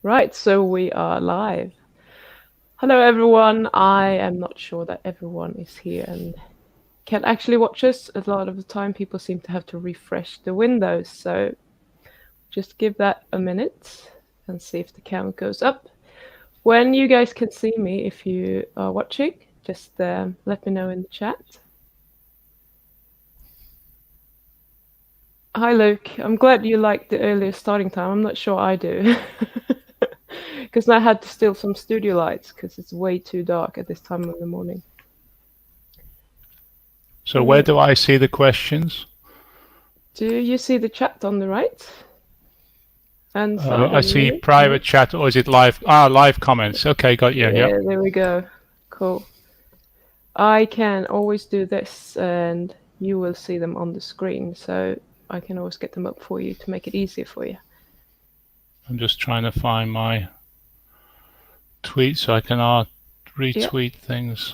Right, so we are live. Hello, everyone. I am not sure that everyone is here and can actually watch us. A lot of the time, people seem to have to refresh the windows, so just give that a minute and see if the camera goes up. When you guys can see me, if you are watching, just let me know in the chat. Hi, Luke. I'm glad you like the earlier starting time. I'm not sure I do. Because I had to steal some studio lights because it's way too dark at this time of the morning. So where do I see the questions? Do you see the chat on the right hand side I of see you? private chat, or is it live? Live comments. Okay, got you. Yep. Yeah, there we go. Cool. I can always do this and you will see them on the screen. So I can always get them up for you to make it easier for you. I'm just trying to find my tweet so I can retweet things.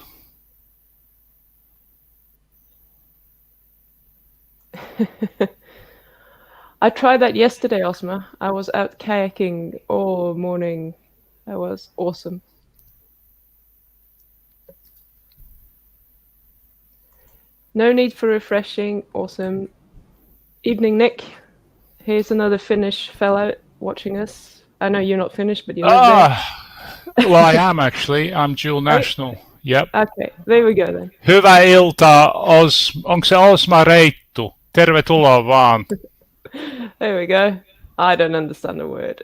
I tried that yesterday, Osma. I was out kayaking all morning. That was awesome. No need for refreshing. Awesome. Evening, Nick. Here's another Finnish fellow watching us. I know you're not Finnish, but you live there. Well, I am actually. I'm dual national. Yep. Okay, there we go then. Hyvää iltaa. Onko se Osma Reittu? Tervetuloa vaan. There we go. I don't understand a word.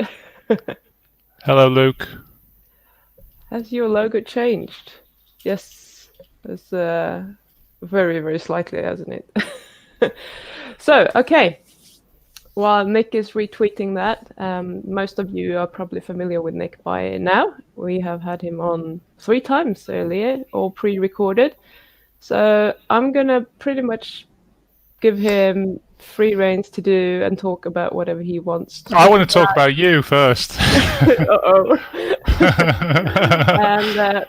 Hello, Luke. Has your logo changed? Yes, it's very, very slightly, hasn't it? So, okay. While Nick is retweeting that, most of you are probably familiar with Nick by now. We have had him on 3 times earlier, all pre-recorded. So I'm gonna pretty much give him free reins to do and talk about whatever he wants to. I want to talk about you first. Uh-oh. And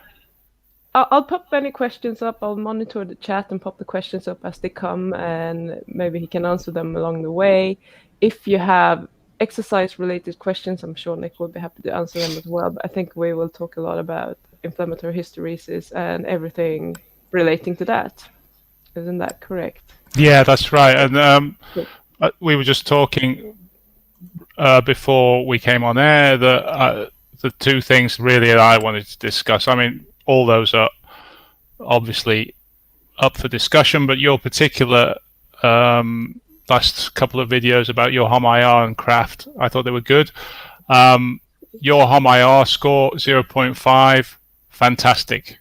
I'll pop any questions up. I'll monitor the chat and pop the questions up as they come, and maybe he can answer them along the way. If you have exercise-related questions, I'm sure Nick will be happy to answer them as well. But I think we will talk a lot about inflammatory hysteresis and everything relating to that. Isn't that correct? Yeah, that's right. And we were just talking before we came on air that the two things really that I wanted to discuss. I mean, all those are obviously up for discussion, but your particular last couple of videos about your HOMA-IR and craft, I thought they were good. Your HOMA-IR score 0.5, fantastic.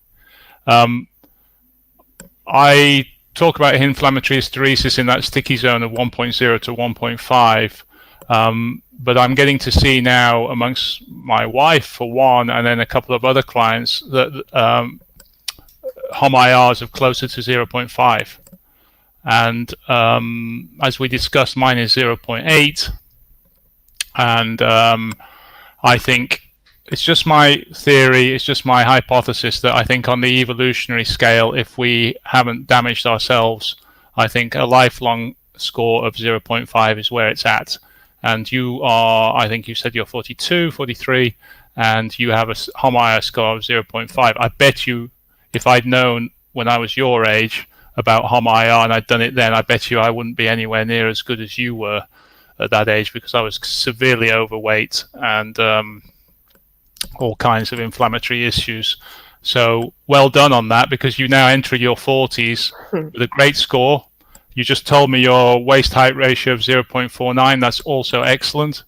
I talk about inflammatory hysteresis in that sticky zone of 1.0 to 1.5. But I'm getting to see now amongst my wife, for one, and then a couple of other clients that HOMA-IRs of closer to 0.5. And as we discussed, mine is 0.8. And I think it's just my theory, it's just my hypothesis that I think on the evolutionary scale, if we haven't damaged ourselves, I think a lifelong score of 0.5 is where it's at. And you are, I think you said you're 42, 43, and you have a HOMA-IR score of 0.5. I bet you, if I'd known when I was your age about HOMA-IR and I'd done it then, I bet you I wouldn't be anywhere near as good as you were at that age, because I was severely overweight and all kinds of inflammatory issues. So well done on that, because you now enter your 40s with a great score. You just told me your waist height ratio of 0.49. That's also excellent.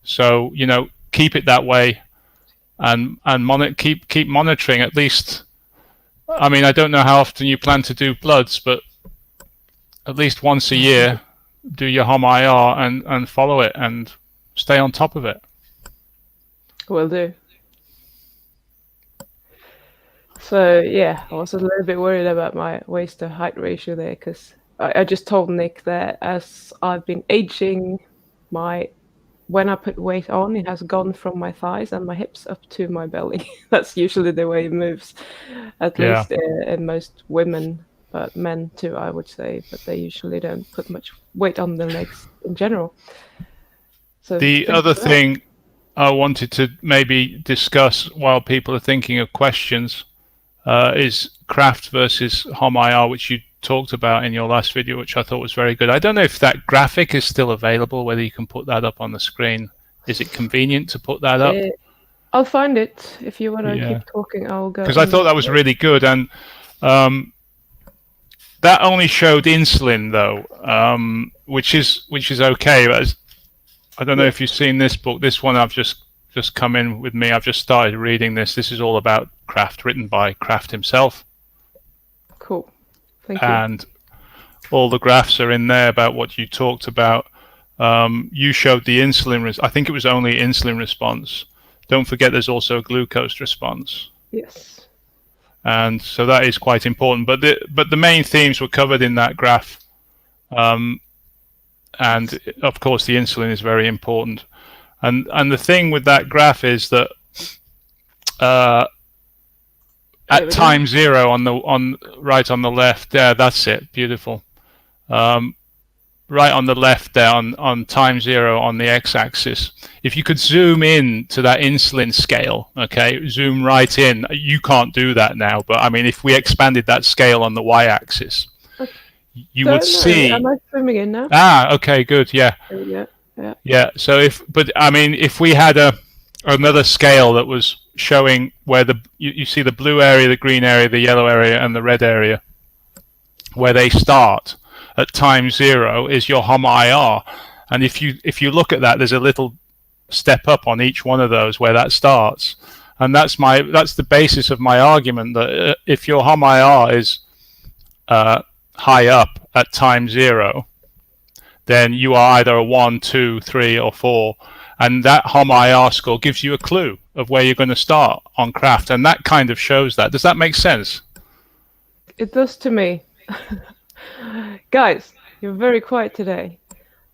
So, you know, keep it that way, and keep monitoring at least. I mean, I don't know how often you plan to do bloods, but at least once a year, do your HOMA-IR and follow it and stay on top of it. Will do. So yeah, I was a little bit worried about my waist to height ratio there, because I just told Nick that as I've been aging, when I put weight on, it has gone from my thighs and my hips up to my belly. That's usually the way it moves, at least in most women, but men too, I would say. But they usually don't put much weight on their legs in general. So the other thing I wanted to maybe discuss while people are thinking of questions is Kraft versus HOMA-IR, which you talked about in your last video, which I thought was very good. I don't know if that graphic is still available, whether you can put that up on the screen. Is it convenient to put that up? I'll find it. If you want to Yeah. keep talking, I'll go. Because I thought that was really good, and that only showed insulin though, which is okay. But I don't know if you've seen this book. This one I've just come in with me. I've just started reading this. This is all about Kraft, written by Kraft himself. Cool. Thank you. And all the graphs are in there about what you talked about. You showed the insulin. I think it was only insulin response. Don't forget, there's also a glucose response. Yes. And so that is quite important. But the main themes were covered in that graph. And of course, the insulin is very important. And the thing with that graph is that at time zero right on the left there, that's it, beautiful. Right on the left there on time zero on the x-axis. If you could zoom in to that insulin scale, okay, zoom right in. You can't do that now, but I mean, if we expanded that scale on the y-axis, you would see. Am I zooming in now? Ah, okay, good, yeah. Yeah. So if we had another scale that was showing where you see the blue area, the green area, the yellow area, and the red area, where they start at time zero is your HOMA-IR, and if you look at that, there's a little step up on each one of those where that starts, and that's the basis of my argument that if your HOMA-IR is high up at time zero, then you are either a 1, 2, 3, or 4, and that HOMA-IR score gives you a clue of where you're going to start on Kraft, and that kind of shows that. Does that make sense? It does to me. Guys, you're very quiet today.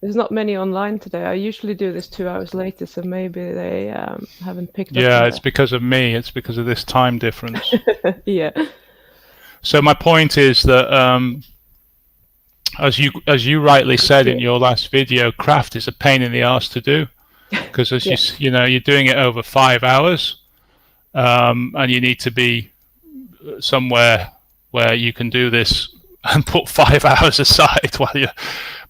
There's not many online today. I usually do this 2 hours later, so maybe they haven't picked up. Yeah, it's because of me. It's because of this time difference. Yeah. So my point is that, as you rightly said in your last video, Kraft is a pain in the arse to do, because as you're doing it over 5 hours, and you need to be somewhere where you can do this and put 5 hours aside while you're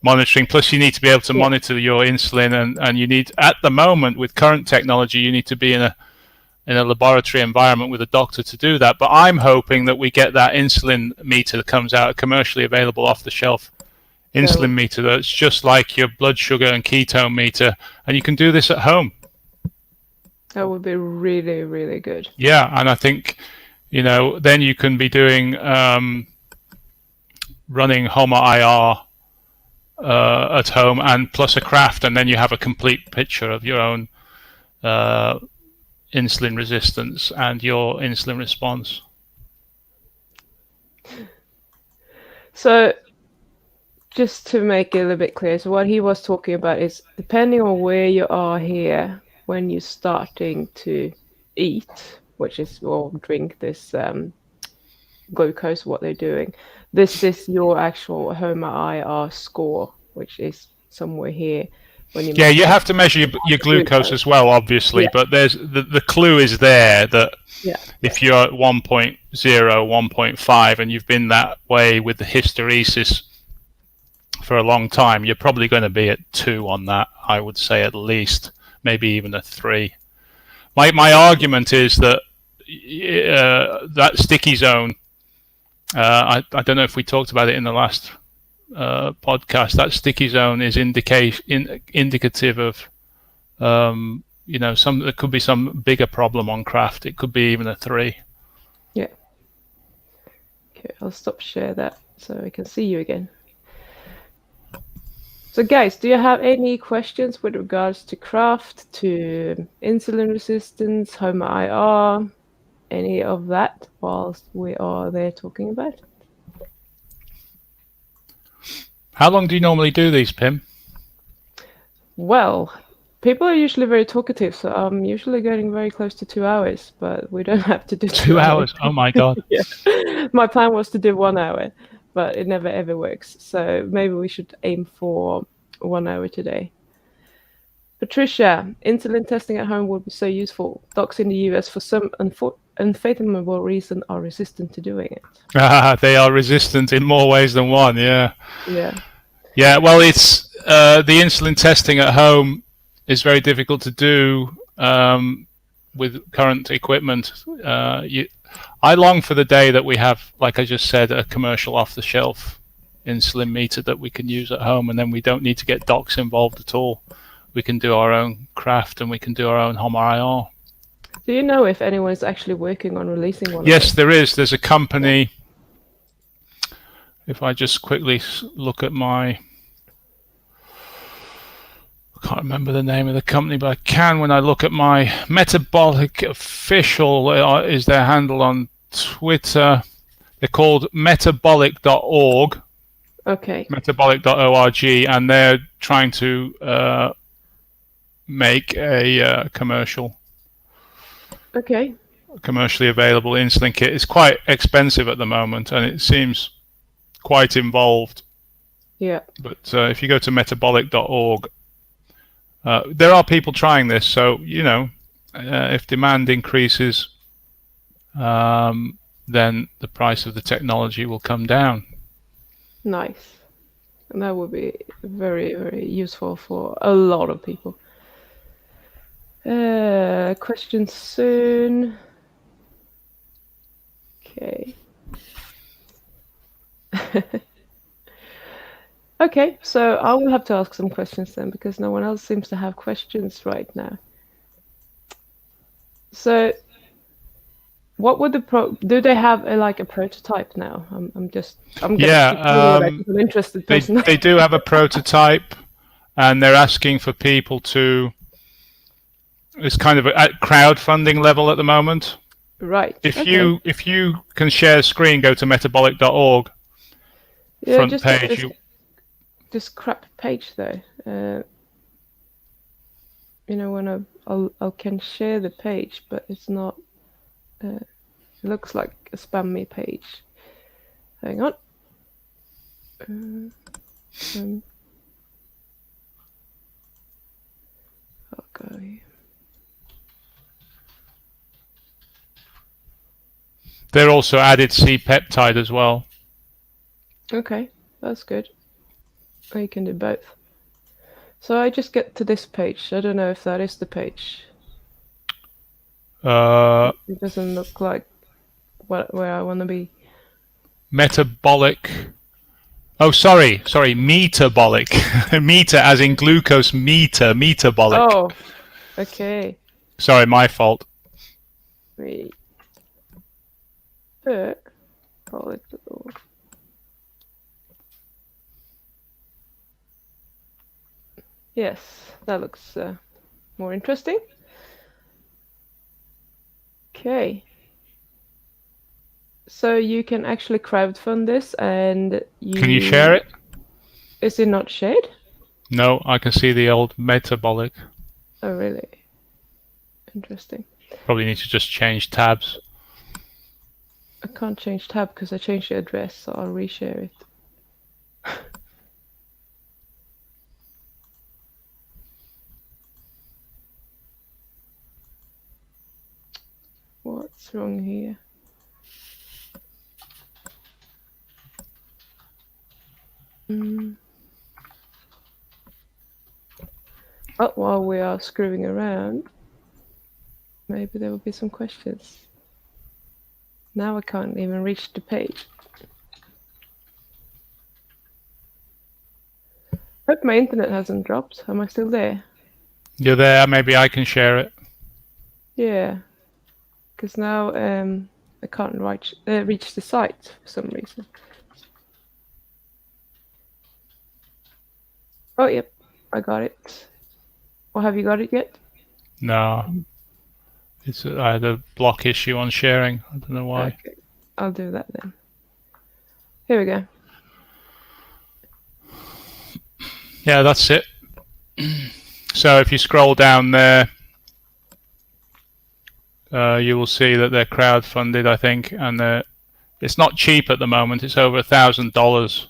monitoring. Plus, you need to be able to monitor your insulin, and you need, at the moment, with current technology, you need to be in a laboratory environment with a doctor to do that. But I'm hoping that we get that insulin meter that comes out, a commercially available off-the-shelf insulin meter that's just like your blood sugar and ketone meter, and you can do this at home. That would be really, really good. Yeah, and I think, then you can be doing running HOMA-IR at home and plus a Kraft, and then you have a complete picture of your own insulin resistance and your insulin response. So just to make it a little bit clear, so what he was talking about is, depending on where you are here when you're starting to eat, which is, or drink this glucose, what they're doing, this is your actual HOMA-IR score, which is somewhere here. When you you have to measure your glucose as well, obviously, but there's the clue is there that if you're at 1.0, 1.5, and you've been that way with the hysteresis for a long time, you're probably going to be at 2 on that, I would say, at least, maybe even a 3. My argument is that that sticky zone, I don't know if we talked about it in the last podcast, that sticky zone is indicative of there could be some bigger problem on Kraft. It could be even a 3. Yeah. Okay, I'll stop share that so I can see you again. So guys, do you have any questions with regards to Kraft, to insulin resistance, HOMA-IR, any of that whilst we are there talking about it? How long do you normally do these, Pim? Well, people are usually very talkative, so I'm usually getting very close to 2 hours, but we don't have to do 2 hours. Oh my God. Yeah. My plan was to do 1 hour, but it never ever works. So maybe we should aim for 1 hour today. Patricia, insulin testing at home would be so useful. Docs in the US, for some unfathomable reason, are resistant to doing it. They are resistant in more ways than one. Yeah. Yeah. Yeah. Well, it's the insulin testing at home is very difficult to do with current equipment. I long for the day that we have, like I just said, a commercial off-the-shelf insulin meter that we can use at home, and then we don't need to get docs involved at all. We can do our own craft and we can do our own HOMA-IR. Do you know if anyone is actually working on releasing one? Yes, there is. There's a company. If I just quickly look at my, I can't remember the name of the company, but I can when I look at my Metabolic Official is their handle on Twitter. They're called metabolic.org. Okay. Metabolic.org, and they're trying to make a commercially available insulin kit. It's quite expensive at the moment, and it seems quite involved. Yeah. But if you go to metabolic.org, there are people trying this. So if demand increases, then the price of the technology will come down. Nice. And that would be very, very useful for a lot of people. Questions soon. Okay. Okay, so I will have to ask some questions then, because no one else seems to have questions right now. So, what would do they have a prototype now? I'm an interested person. They do have a prototype, and they're asking for people to. It's kind of at crowdfunding level at the moment. Right. If you can share a screen, go to metabolic.org. Yeah, front page. Just crap page though. When I can share the page, but it's not. It looks like a spammy page. Hang on. I'll go here. They're also added C-peptide as well. Okay, that's good. You can do both. So I just get to this page. I don't know if that is the page. It doesn't look like where I want to be. Metabolic. Oh, sorry, metabolic. Meter as in glucose meter, metabolic. Oh, okay. Sorry, my fault. Yes, that looks more interesting. Okay. So you can actually crowdfund this, and Can you share it? Is it not shared? No, I can see the old metabolic. Oh, really? Interesting. Probably need to just change tabs. I can't change tab because I changed the address, so I'll reshare it. What's wrong here? But while we are screwing around, maybe there will be some questions. Now I can't even reach the page. Hope my internet hasn't dropped. Am I still there? You're there. Maybe I can share it. Yeah, because now I can't reach the site for some reason. Oh, yep, I got it. Or have you got it yet? No. I had a block issue on sharing. I don't know why. Okay, I'll do that then. Here we go. Yeah, that's it. So if you scroll down there, you will see that they're crowdfunded, I think, and it's not cheap at the moment. It's over $1,000.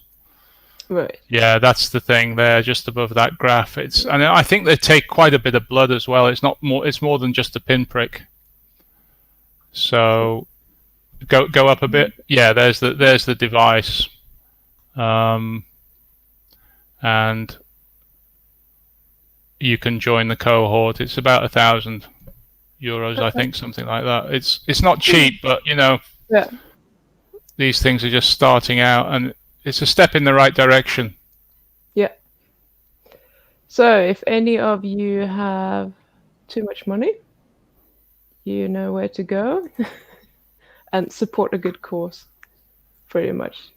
Right. Yeah, that's the thing there, just above that graph. And I think they take quite a bit of blood as well. It's more than just a pinprick. So go up a bit. Yeah, there's the device. And you can join the cohort. It's about €1,000, I think, something like that. It's not cheap, but Yeah. these things are just starting out, and it's a step in the right direction. Yeah. So if any of you have too much money, you know where to go and support a good cause, pretty much.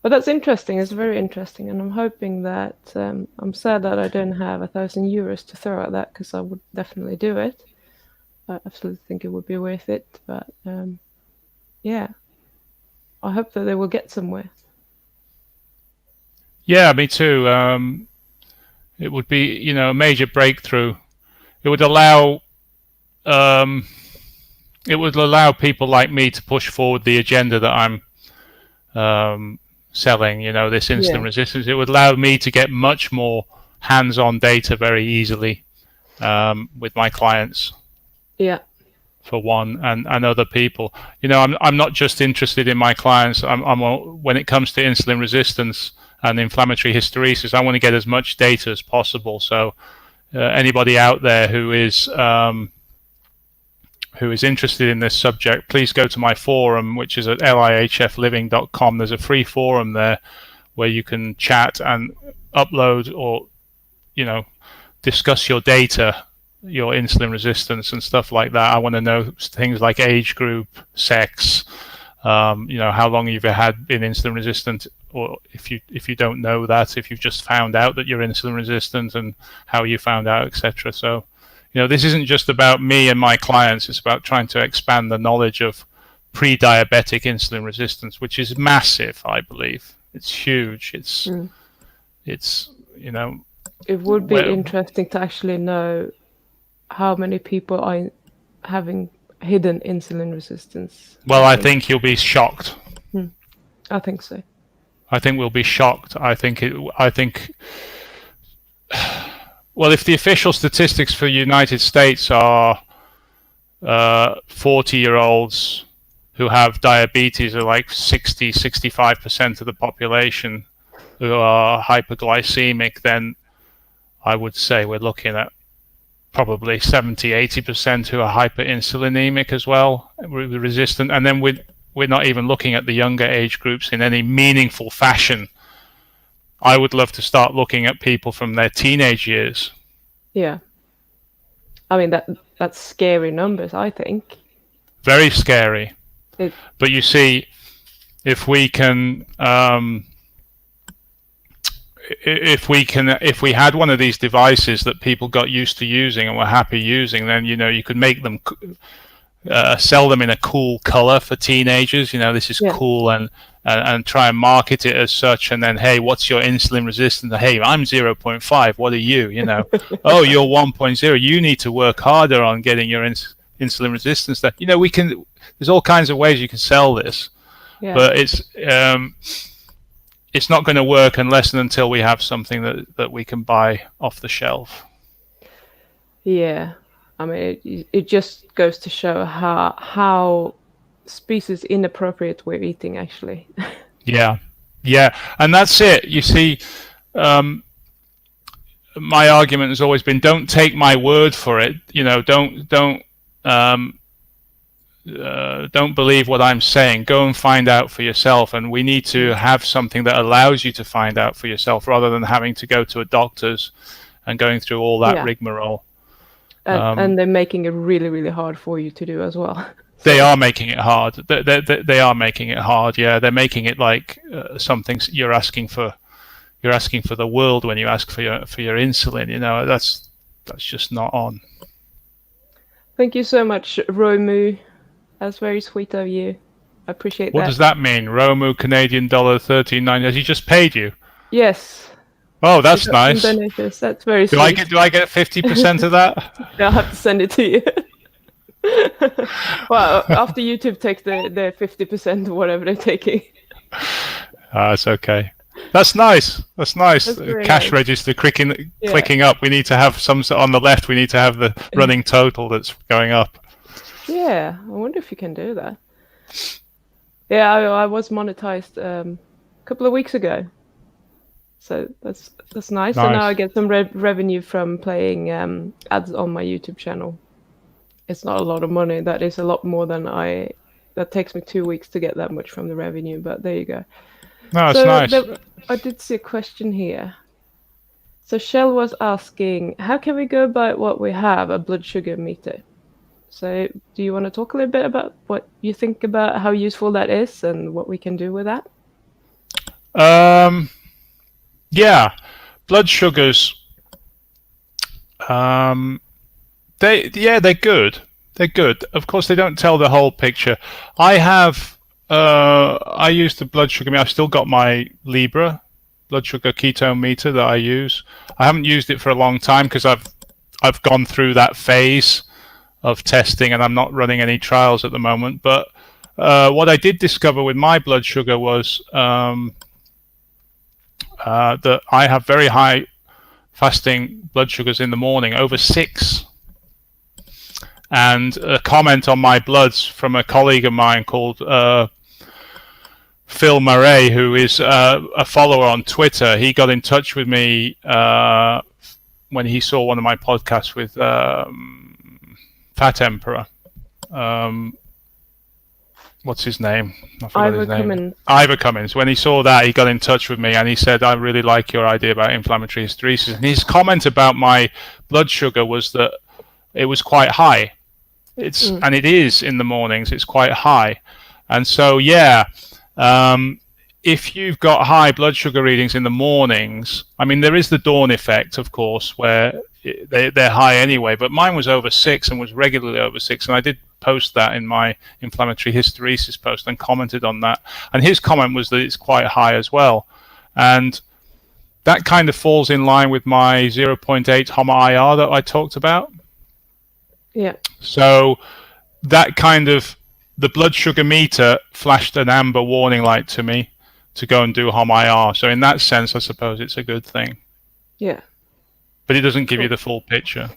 But that's interesting. It's very interesting, and I'm hoping that I'm sad that I don't have €1,000 to throw at that, because I would definitely do it. I absolutely think it would be worth it. But yeah, I hope that they will get somewhere. Yeah, me too. It would be, a major breakthrough. It would allow people like me to push forward the agenda that I'm selling. This insulin resistance. It would allow me to get much more hands-on data very easily with my clients. Yeah. For one, and other people. I'm not just interested in my clients. When it comes to insulin resistance and inflammatory hysteresis, I want to get as much data as possible. So anybody out there who is interested in this subject, please go to my forum, which is at lihfliving.com. There's a free forum there where you can chat and upload or discuss your data, your insulin resistance and stuff like that. I want to know things like age group, sex, how long you've been insulin resistant, or if you don't know that, if you've just found out that you're insulin resistant and how you found out, etc. So, this isn't just about me and my clients. It's about trying to expand the knowledge of pre-diabetic insulin resistance, which is massive, I believe. It's huge. It would be interesting to actually know how many people are having hidden insulin resistance. Well, I think you'll be shocked. I think so. I think we'll be shocked. Well, if the official statistics for the United States are 40-year-olds who have diabetes are like 65% of the population who are hyperglycemic, then I would say we're looking at probably 70-80% who are hyperinsulinemic as well, resistant. And then we're not even looking at the younger age groups in any meaningful fashion. I would love to start looking at people from their teenage years. Yeah. I mean, that's scary numbers, I think. Very scary. But you see, if we had one of these devices that people got used to using and were happy using, then you could make them sell them in a cool color for teenagers. This is cool, and try and market it as such. And then, hey, what's your insulin resistance? Hey, I'm 0.5. What are you? Oh, you're 1.0. You need to work harder on getting your insulin resistance. That there's all kinds of ways you can sell this, but it's not going to work unless and until we have something that we can buy off the shelf. Yeah. I mean, it just goes to show how species inappropriate we're eating, actually. Yeah, and that's it. You see, my argument has always been: don't take my word for it. Don't believe what I'm saying. Go and find out for yourself. And we need to have something that allows you to find out for yourself, rather than having to go to a doctor's and going through all that rigmarole. And they're making it really, really hard for you to do as well. They are making it hard. They are making it hard. Yeah, they're making it like something you're asking for. You're asking for the world when you ask for your insulin. That's just not on. Thank you so much, Romu. That's very sweet of you. I appreciate that. What does that mean? Romu, Canadian dollar, $13.90. Has he just paid you? Yes. Oh, that's nice. That's very sweet. Do I get 50% of that? I'll have to send it to you. Well, after YouTube takes their 50% or whatever they're taking. It's okay. That's nice. That's nice. That's very Cash nice. register clicking up. We need to have some on the left. We need to have the running total that's going up. Yeah, I wonder if you can do that. Yeah, I was monetized a couple of weeks ago, so that's nice. And now I get some revenue from playing ads on my YouTube channel. It's not a lot of money. That is a lot more than That takes me 2 weeks to get that much from the revenue. But there you go. No, it's So nice. I did see a question here. So Shell was asking, how can we go about what we have, a blood sugar meter? So do you want to talk a little bit about what you think about how useful that is and what we can do with that? Yeah, blood sugars. They're good. They're good. Of course, they don't tell the whole picture. I use the blood sugar meter. I've still got my Libra blood sugar ketone meter that I use. I haven't used it for a long time because I've gone through that phase of testing and I'm not running any trials at the moment. But what I did discover with my blood sugar was that I have very high fasting blood sugars in the morning, over 6. And a comment on my bloods from a colleague of mine called Phil Murray, who is a follower on Twitter. He got in touch with me when he saw one of my podcasts with Fat Emperor. What's his name? I forgot his name. Ivor Cummins. When he saw that, he got in touch with me and he said, I really like your idea about inflammatory hysteresis. And his comment about my blood sugar was that it was quite high. And it is in the mornings, it's quite high. And so, if you've got high blood sugar readings in the mornings, I mean, there is the dawn effect, of course, where they're high anyway, but mine was over 6 and was regularly over 6. And I did post that in my inflammatory hysteresis post and commented on that. And his comment was that it's quite high as well. And that kind of falls in line with my 0.8 HOMA-IR that I talked about. Yeah. So that kind of, the blood sugar meter flashed an amber warning light to me to go and do HOMA-IR. So in that sense, I suppose it's a good thing. Yeah. But it doesn't give you the full picture.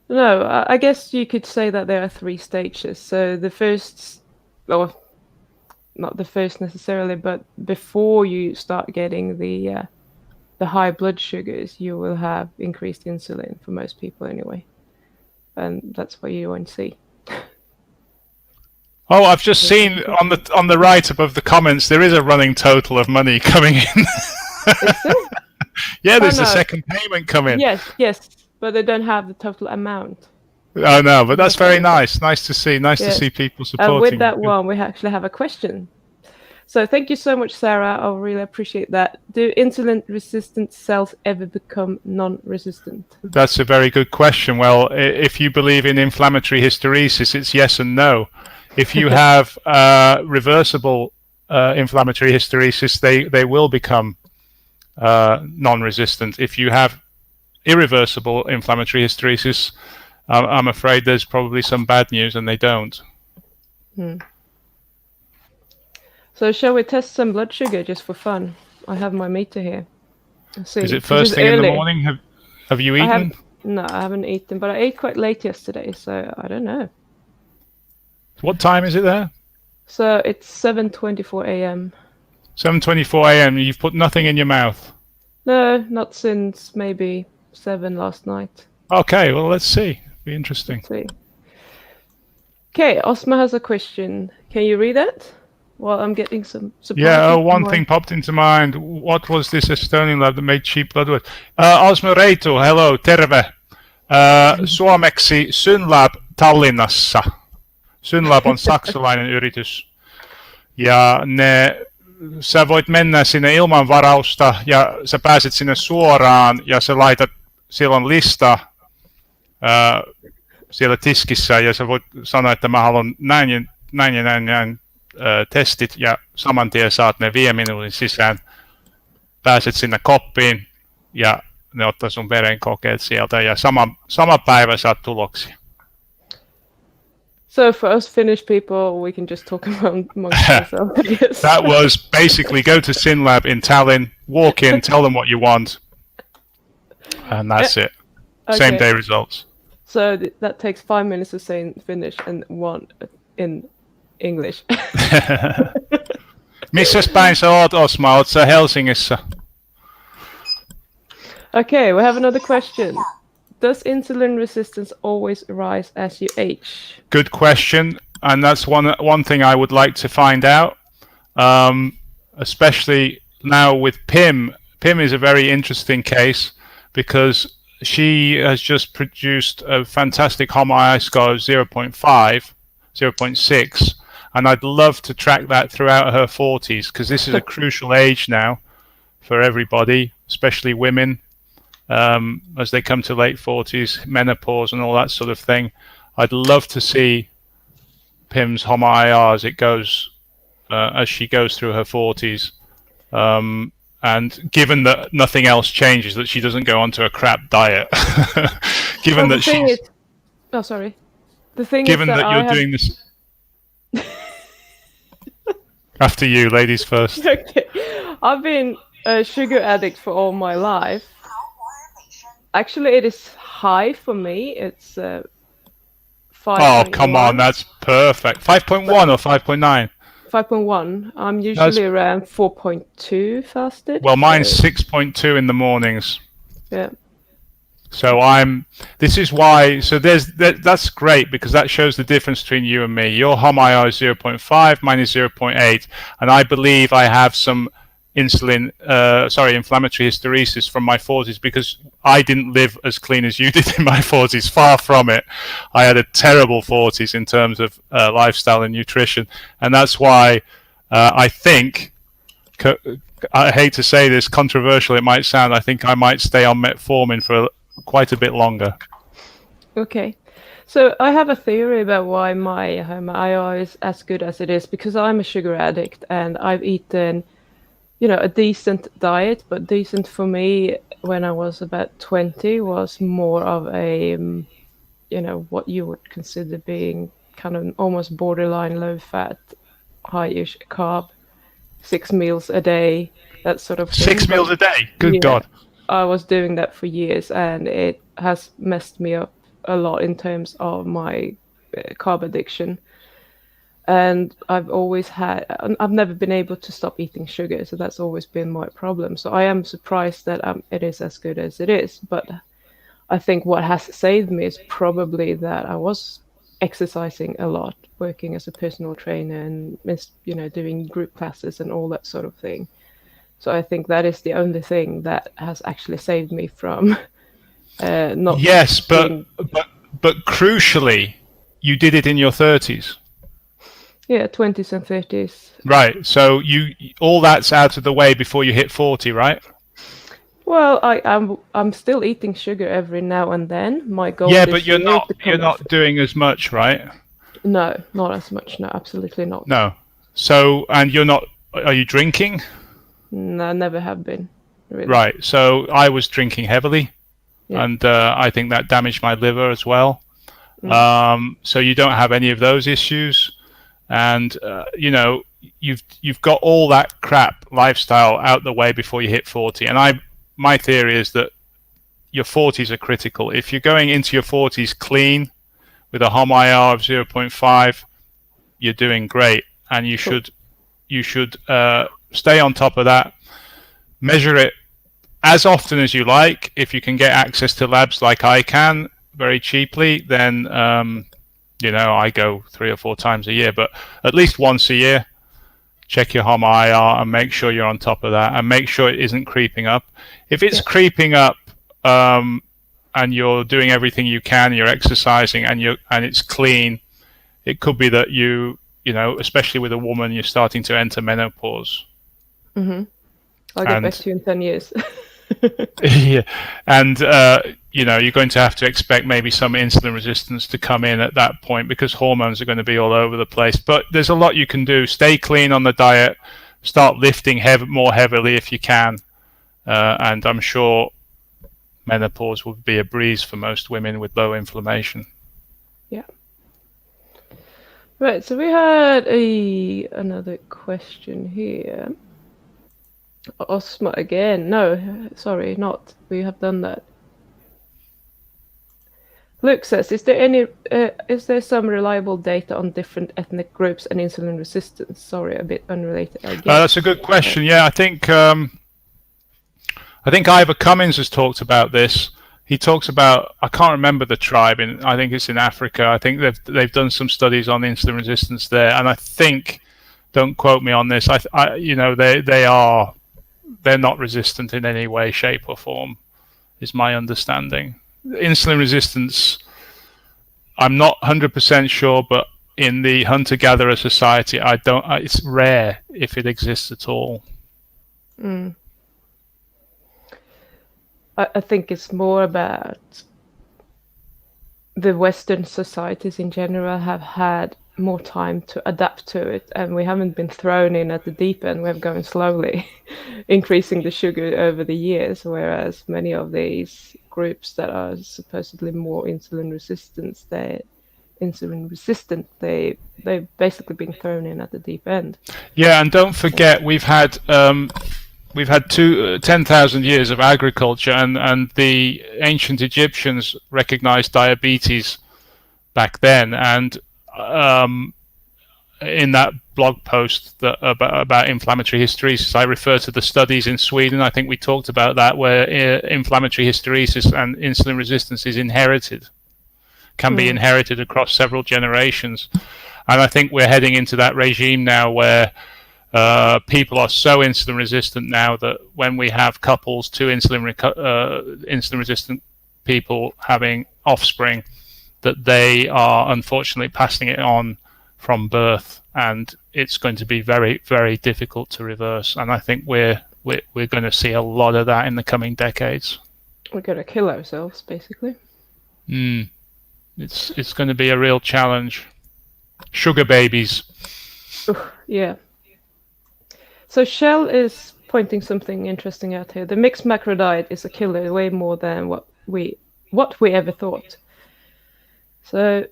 No, I guess you could say that there are 3 stages. So the first, or not the first necessarily, but before you start getting the high blood sugars, you will have increased insulin for most people anyway. And that's what you won't see. Oh, I've just seen on the right above the comments, there is a running total of money coming in. Yeah, there's a second payment coming. Yes, but they don't have the total amount. Oh no, but that's very nice. Nice to see. Nice to see people supporting. And with that one, we actually have a question. So thank you so much, Sarah. I really appreciate that. Do insulin-resistant cells ever become non-resistant? That's a very good question. Well, if you believe in inflammatory hysteresis, it's yes and no. If you have reversible inflammatory hysteresis, they will become non-resistant. If you have irreversible inflammatory hysteresis, I'm afraid there's probably some bad news and they don't. So shall we test some blood sugar just for fun? I have my meter here. Is it first thing in the morning? Have you eaten? No, I haven't eaten, but I ate quite late yesterday, so I don't know. What time is it there? So it's 7:24 a.m. 7:24 a.m. You've put nothing in your mouth? No, not since maybe 7 last night. Okay, well, let's see. Be interesting. Let's see. Okay, Osma has a question. Can you read that? Well, I'm getting some support. Yeah, one thing popped into mind. What was this Estonian lab that made cheap blood work? Osmo Reitu, hello, terve. Suomeksi Synlab Tallinnassa. Synlab on saksalainen yritys. Ja sä voit mennä sinne ilman varausta ja sä pääset sinne suoraan ja sä laitat, siellä on lista siellä tiskissä ja sä voit sanoa, että mä haluan näin testit ja saman tien saat ne 5 minuutin sisään. Pääset sinne koppiin ja ne ottaa sun verenkokeet sieltä ja sama päivä saat tuloksia. So for us Finnish people, we can just talk amongst ourselves, I guess. That was basically go to SynLab in Tallinn, walk in, tell them what you want, and that's it. Okay. Same day results. So that takes 5 minutes to say in Finnish and 1 in English. Missäs päin sä oot, Osma? Oot sä Helsingissä? Okay, we have another question. Does insulin resistance always rise as you age? Good question, and that's one thing I would like to find out, especially now with Pim. Pim is a very interesting case because she has just produced a fantastic HOMA-IR score of 0.5, 0.6, and I'd love to track that throughout her 40s because this is a crucial age now for everybody, especially women. As they come to late 40s, menopause and all that sort of thing. I'd love to see Pim's HOMA-IR as it goes, as she goes through her 40s. And given that nothing else changes, that she doesn't go onto a crap diet. Given that she's... Oh, sorry. The thing given is that you're doing this... After you, ladies first. Okay. I've been a sugar addict for all my life. Actually, it is high for me. It's 5. Oh, come on, that's perfect. 5.1 or 5.9? 5.1. I'm usually around 4.2 fasted. Well, mine's 6.2 in the mornings. Yeah. So this is why, so that's great because that shows the difference between you and me. Your HOMA-IR is 0.5, mine is 0.8, and I believe I have some inflammatory hysteresis from my 40s because I didn't live as clean as you did in my 40s. Far from it. I had a terrible 40s in terms of lifestyle and nutrition, and that's why I think, I hate to say this, controversial it might sound, I think I might stay on metformin for quite a bit longer. Okay. So I have a theory about why my HOMA-IR is as good as it is, because I'm a sugar addict and I've eaten a decent diet, but decent for me when I was about 20 was more of a, what you would consider being kind of almost borderline low fat, high-ish carb, 6 meals a day, that sort of thing. 6 meals a day? Good God. I was doing that for years and it has messed me up a lot in terms of my carb addiction. And I've never been able to stop eating sugar, so that's always been my problem. So I am surprised that it is as good as it is. But I think what has saved me is probably that I was exercising a lot, working as a personal trainer and doing group classes and all that sort of thing. So I think that is the only thing that has actually saved me from not. Yes, but crucially, you did it in your 30s. Yeah, 20s and 30s. Right. So all that's out of the way before you hit 40, right? Well, I'm still eating sugar every now and then. My goal. Yeah, but you're not doing as much, right? No, not as much. No, absolutely not. No. So, and you're not. Are you drinking? No, I never have been. Really. Right. So I was drinking heavily, and I think that damaged my liver as well. So you don't have any of those issues. And you've got all that crap lifestyle out the way before you hit 40. And my theory is that your 40s are critical. If you're going into your 40s clean with a HOMA-IR of 0.5, you're doing great, and you should stay on top of that. Measure it as often as you like. If you can get access to labs like I can very cheaply, then I go 3 or 4 times a year, but at least once a year, check your HOMA-IR and make sure you're on top of that, and make sure it isn't creeping up. If it's creeping up, and you're doing everything you can, you're exercising, and it's clean, it could be that especially with a woman, you're starting to enter menopause. Mm-hmm. I'll get back to you in 10 years. Yeah, and you're going to have to expect maybe some insulin resistance to come in at that point because hormones are going to be all over the place. But there's a lot you can do. Stay clean on the diet. Start lifting more heavily if you can, and I'm sure menopause will be a breeze for most women with low inflammation. Yeah. Right, so we had another question here. Osma again. No, sorry, not. We have done that. Luke says, is there some reliable data on different ethnic groups and insulin resistance? Sorry, a bit unrelated, I guess. That's a good question. Yeah, I think Ivor Cummins has talked about this. He talks about, I can't remember the tribe, I think it's in Africa. I think they've done some studies on insulin resistance there, and I think, don't quote me on this, they're not resistant in any way, shape, or form, is my understanding. Insulin resistance, I'm not 100% sure, but in the hunter-gatherer society, it's rare if it exists at all. I think it's more about the Western societies in general have had more time to adapt to it, and we haven't been thrown in at the deep end. We've gone slowly increasing the sugar over the years, whereas many of these groups that are supposedly more insulin resistant, they've basically been thrown in at the deep end. Yeah, and don't forget, we've had 10,000 years of agriculture, and the ancient Egyptians recognized diabetes back then, and in that blog post about inflammatory hysteresis, I refer to the studies in Sweden. I think we talked about that, where inflammatory hysteresis and insulin resistance is can be inherited across several generations. And I think we're heading into that regime now where people are so insulin resistant now that when we have couples, two insulin resistant people having offspring, that they are unfortunately passing it on from birth, and it's going to be very, very difficult to reverse. And I think we're going to see a lot of that in the coming decades. We're going to kill ourselves, basically. It's going to be a real challenge. Sugar babies. Yeah. So Shell is pointing something interesting out here. The mixed macro diet is a killer, way more than what we ever thought. So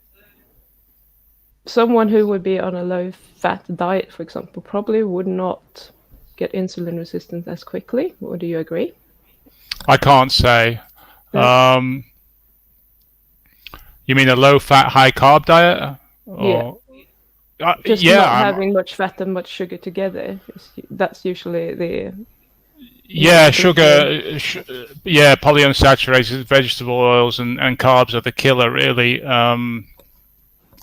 someone who would be on a low-fat diet, for example, probably would not get insulin resistance as quickly. Or do you agree? I can't say. No. You mean a low-fat, high-carb diet? Or... Yeah. Just not having much fat and much sugar together. That's usually the... Yeah, sugar, polyunsaturated vegetable oils and carbs are the killer, really.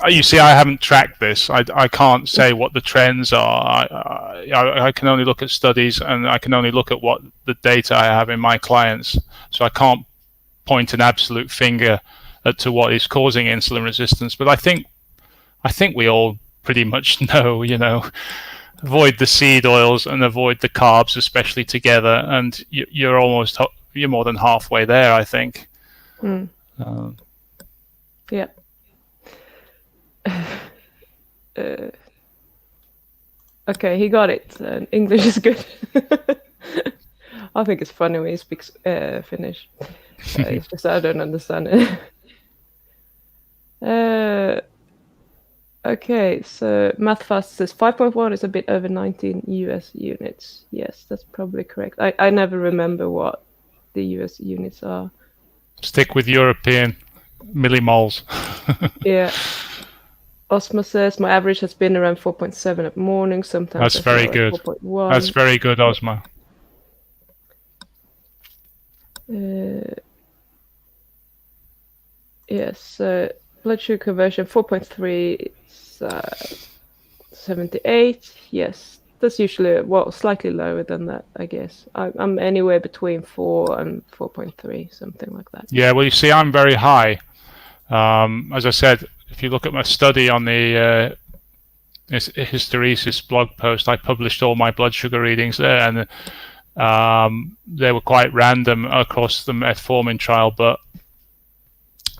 You see, I haven't tracked this. I can't say what the trends are. I can only look at studies, and I can only look at what the data I have in my clients. So I can't point an absolute finger to what is causing insulin resistance. But I think we all pretty much know, avoid the seed oils and avoid the carbs, especially together, and you're more than halfway there, I think. Yeah. Okay, he got it. English is good. I think it's funny when he speaks Finnish. It's just I don't understand it. Okay, so MathFast says 5.1 is a bit over 19 US units. Yes, that's probably correct. I never remember what the US units are. Stick with European millimoles. Yeah. Osma says my average has been around 4.7 at morning. Sometimes that's very good. 4.1. That's very good, Osma. Yes, blood sugar conversion 4.3. 78. Yes, that's usually slightly lower than that, I guess. I'm anywhere between 4 and 4.3, something like that. Yeah, well, you see, I'm very high. As I said, if you look at my study on the hysteresis blog post, I published all my blood sugar readings there, and they were quite random across the metformin trial, but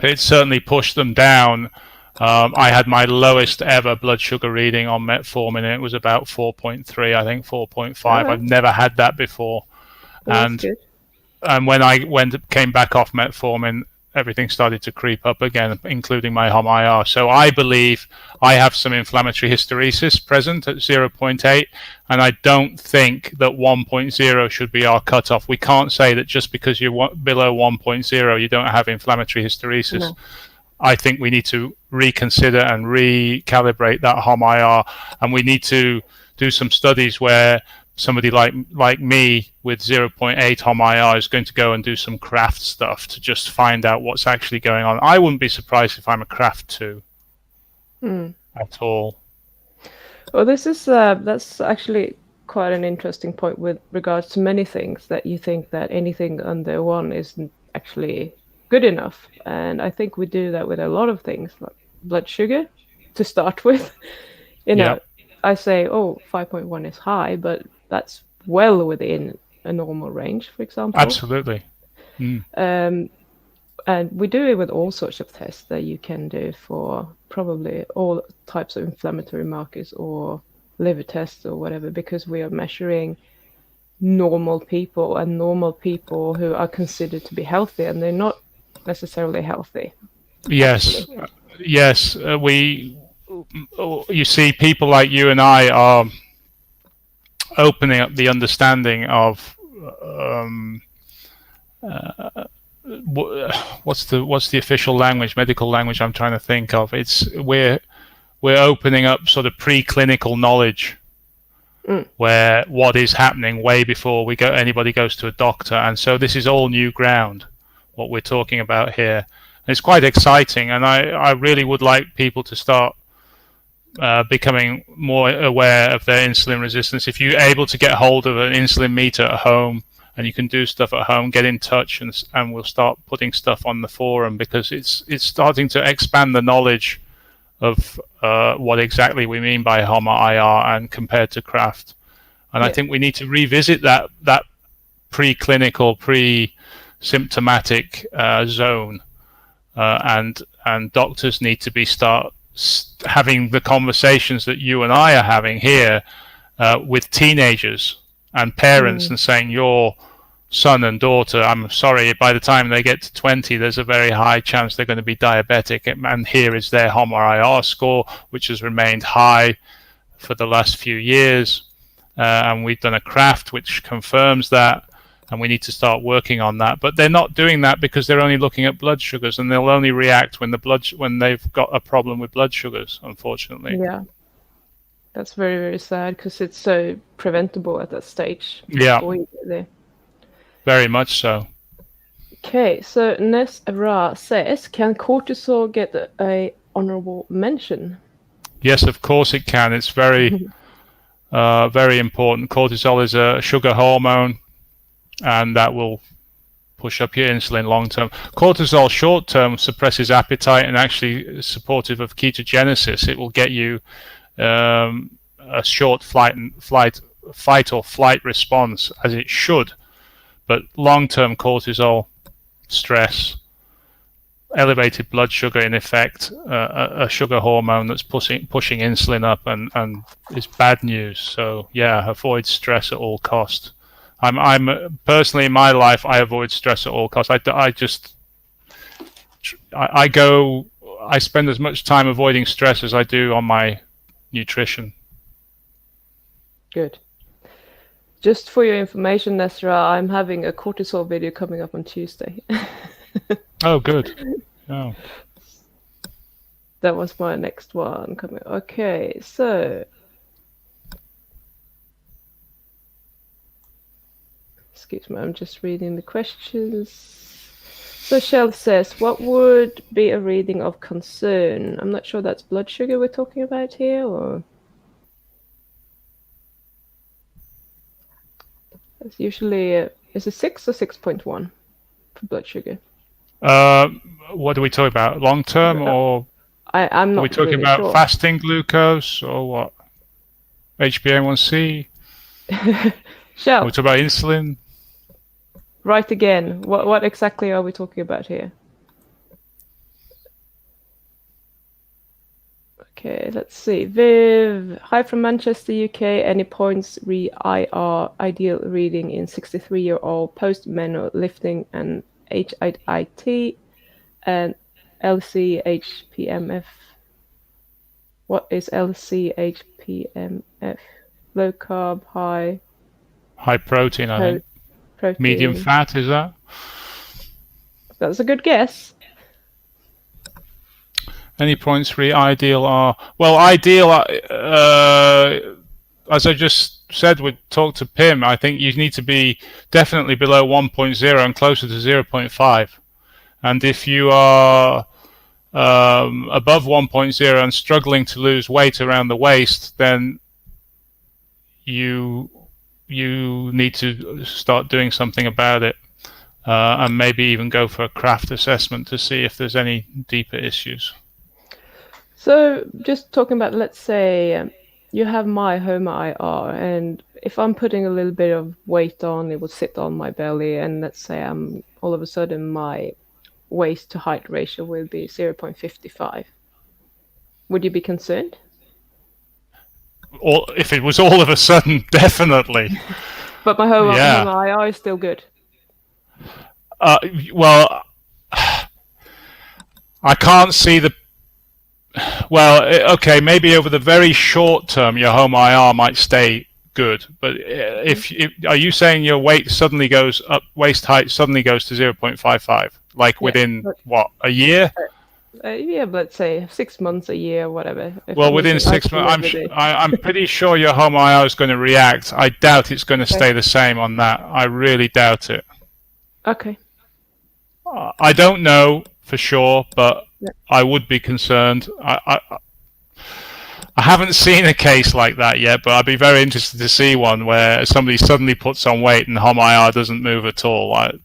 it certainly pushed them down. I had my lowest ever blood sugar reading on metformin, and it was about 4.3, I think 4.5. Right. I've never had that before. Well, and when I came back off metformin, everything started to creep up again, including my HOMA-IR. So I believe I have some inflammatory hysteresis present at 0.8, and I don't think that 1.0 should be our cutoff. We can't say that just because you're below 1.0, you don't have inflammatory hysteresis. No. I think we need to reconsider and recalibrate that HOMA-IR, and we need to do some studies where somebody like me with 0.8 HOMA-IR is going to go and do some craft stuff to just find out what's actually going on. I wouldn't be surprised if I'm a craft 2 at all. Well, that's actually quite an interesting point with regards to many things, that you think that anything under 1 isn't actually good enough. And I think we do that with a lot of things, like blood sugar to start with. I say, 5.1 is high, but that's well within a normal range, for example. Absolutely. And we do it with all sorts of tests that you can do for probably all types of inflammatory markers or liver tests or whatever, because we are measuring normal people and normal people who are considered to be healthy, and they're not necessarily healthy. Yes, actually. Yes. You see, people like you and I are opening up the understanding of what's the official language, medical language I'm trying to think of. We're opening up sort of preclinical knowledge where what is happening way before anybody goes to a doctor, and so this is all new ground, what we're talking about here. And it's quite exciting, and I really would like people to start becoming more aware of their insulin resistance. If you're able to get hold of an insulin meter at home and you can do stuff at home, get in touch, and we'll start putting stuff on the forum, because it's starting to expand the knowledge of what exactly we mean by HOMA-IR and compared to craft. And I think we need to revisit that preclinical, pre-symptomatic zone, and doctors need to start having the conversations that you and I are having here with teenagers and parents, and saying, your son and daughter, I'm sorry, by the time they get to 20, there's a very high chance they're going to be diabetic, and here is their HOMA-IR score, which has remained high for the last few years, and we've done a craft which confirms that, and we need to start working on that. But they're not doing that because they're only looking at blood sugars, and they'll only react when they've got a problem with blood sugars, unfortunately. Yeah, that's very, very sad, because it's so preventable at that stage. Yeah, very much so. Okay, so Nesra says, can cortisol get a honorable mention? Yes, of course it can. It's very, very important. Cortisol is a sugar hormone, and that will push up your insulin long term. Cortisol short term suppresses appetite and actually is supportive of ketogenesis. It will get you a short fight or flight response, as it should. But long term cortisol, stress, elevated blood sugar, in effect, a sugar hormone that's pushing insulin up, and is bad news. So yeah, avoid stress at all cost. I'm personally, in my life, I avoid stress at all costs. I spend as much time avoiding stress as I do on my nutrition. Good. Just for your information, Nesra, I'm having a cortisol video coming up on Tuesday. Oh, good. Oh. That was my next one coming. Okay, so excuse me, I'm just reading the questions. So Shell says, what would be a reading of concern? I'm not sure that's blood sugar we're talking about here, or it's usually is it 6 or 6.1 for blood sugar? What are we talking about? Long term, or I'm not. Are we talking really about sure. fasting glucose, or what? HbA1c? Shell. Are we talking about insulin? Right again. What exactly are we talking about here? Okay, let's see. Viv, hi from Manchester, UK. Any points IR ideal reading in 63-year-old post-menopause lifting and HIIT and LCHPMF. What is LCHPMF? Low carb, high protein, I think. protein. Medium fat, is that? That's a good guess. Any points for the ideal are... Well, ideal, as I just said, we talked to Pim, I think you need to be definitely below 1.0 and closer to 0.5. And if you are above 1.0 and struggling to lose weight around the waist, then you need to start doing something about it, and maybe even go for a craft assessment to see if there's any deeper issues. So just talking about, let's say you have my HOMA-IR, and if I'm putting a little bit of weight on, it will sit on my belly, and let's say all of a sudden my waist to height ratio will be 0.55. Would you be concerned? Or if it was all of a sudden, definitely. But my HOMA-IR is still good. Well, I can't see the... Well, okay, maybe over the very short term, your HOMA-IR might stay good. But if are you saying your weight suddenly goes up, waist height suddenly goes to 0.55, like within what, a year? Yeah, let's say 6 months, a year, whatever. Well, within 6 months, I'm pretty sure your HOMA-IR is going to react. I doubt it's going to stay the same on that. I really doubt it. Okay. I don't know for sure, but I would be concerned. I haven't seen a case like that yet, but I'd be very interested to see one where somebody suddenly puts on weight and HOMA-IR doesn't move at all. I'd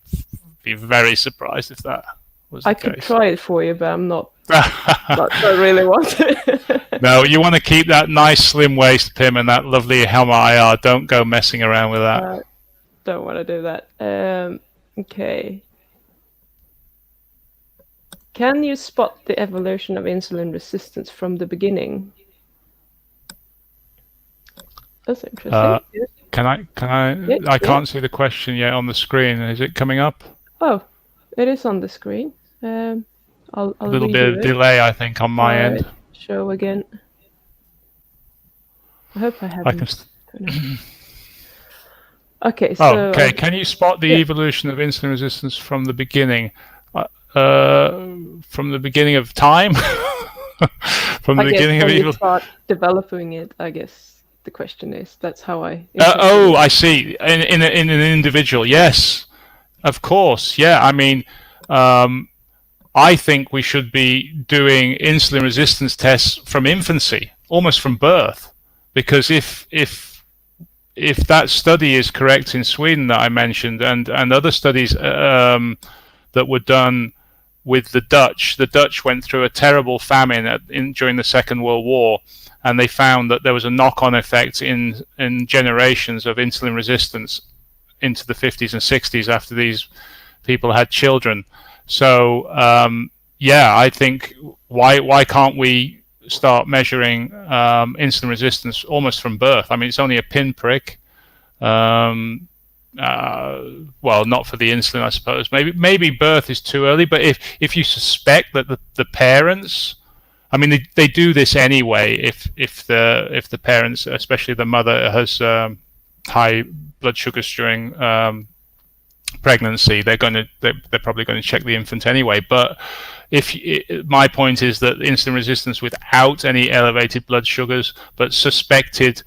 be very surprised if that was the case. I could try it for you, but I'm not. I really want it. No, you want to keep that nice slim waist, Pim, and that lovely HOMA-IR. Don't go messing around with that. Don't want to do that. Okay. Can you spot the evolution of insulin resistance from the beginning? That's interesting. Can I? Yeah, I can't see the question yet on the screen. Is it coming up? Oh, it is on the screen. I'll a little bit of delay, I think, on my end. Show again. I hope I haven't. Okay. So. Okay. Can you spot the evolution of insulin resistance from the beginning? From the beginning of time? From the beginning of evil. Start developing it, I guess. The question is, that's how I... I see. In an individual, yes. Of course, yeah. I mean, I think we should be doing insulin resistance tests from infancy, almost from birth. Because if that study is correct in Sweden that I mentioned, and other studies that were done with the Dutch went through a terrible famine during the Second World War, and they found that there was a knock-on effect in generations of insulin resistance into the 50s and 60s after these people had children. So I think why can't we start measuring insulin resistance almost from birth? I mean, it's only a pinprick. Well, not for the insulin, I suppose. Maybe birth is too early, but if you suspect that the parents, I mean, they do this anyway. If the parents, especially the mother, has high blood sugars during pregnancy, they're probably going to check the infant anyway. But my point is that insulin resistance without any elevated blood sugars, but suspected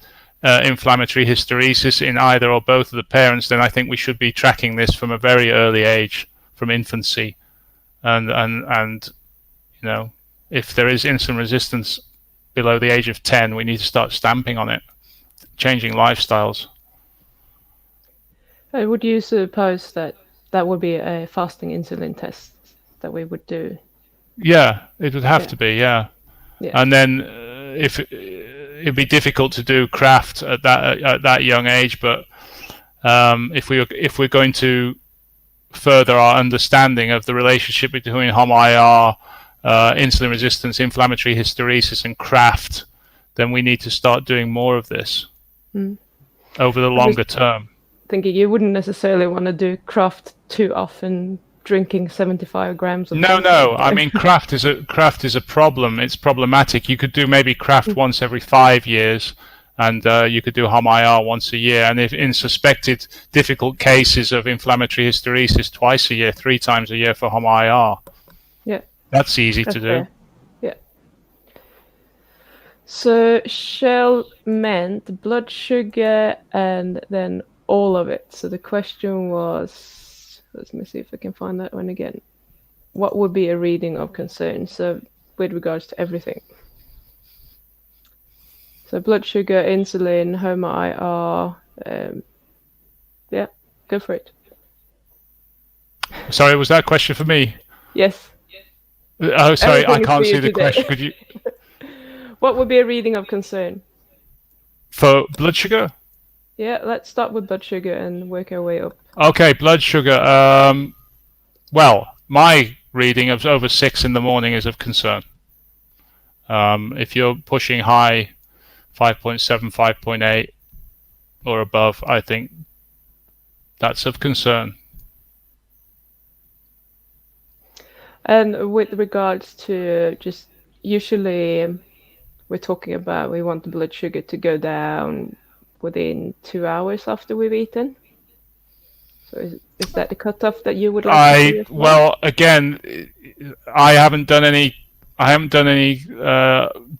inflammatory hysteresis in either or both of the parents, then I think we should be tracking this from a very early age, from infancy, and you know, if there is insulin resistance below the age of 10, we need to start stamping on it, changing lifestyles. Would you suppose that would be a fasting insulin test that we would do? Yeah, it would have to be, yeah. And then if it'd be difficult to do craft at that young age, but if we're going to further our understanding of the relationship between HOMA-IR, insulin resistance, inflammatory hysteresis, and craft, then we need to start doing more of this over the longer term. Thinking you wouldn't necessarily want to do craft too often drinking 75 grams of No, milk. no. I mean, craft is a problem. It's problematic. You could do maybe craft once every 5 years, and you could do HOMA-IR once a year. And if in suspected difficult cases of inflammatory hysteresis, twice a year, 3 times a year for HOMA-IR. Yeah, that's easy to do. Fair. Yeah. So Shell meant blood sugar and then all of it. So the question was, let me see if I can find that one again. What would be a reading of concern? So with regards to everything. So blood sugar, insulin, HOMA-IR. Yeah, go for it. Sorry, was that a question for me? Yes. Oh, sorry, Everything I is can't for you see the today. question. Could you? What would be a reading of concern? For blood sugar? Yeah, let's start with blood sugar and work our way up. Okay, blood sugar. Well, my reading of over 6 in the morning is of concern. If you're pushing high, 5.7, 5.8 or above, I think that's of concern. And with regards to just usually we're talking about we want the blood sugar to go down within 2 hours after we've eaten. So is that the cutoff that you would like to see as well, again, I haven't done any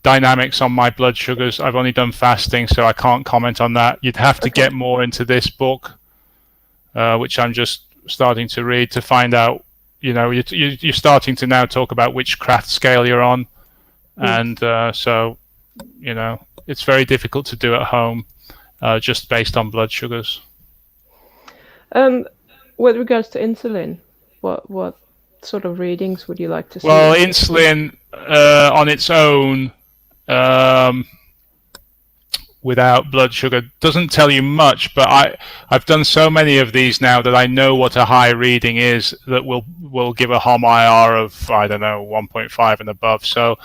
dynamics on my blood sugars. I've only done fasting, so I can't comment on that. You'd have to get more into this book, which I'm just starting to read to find out. You know, you're starting to now talk about which craft scale you're on, and so you know it's very difficult to do at home just based on blood sugars. With regards to insulin, what sort of readings would you like to see? Well, insulin on its own, without blood sugar, doesn't tell you much. But I've done so many of these now that I know what a high reading is that will give a HOMA-IR of, I don't know, 1.5 and above. So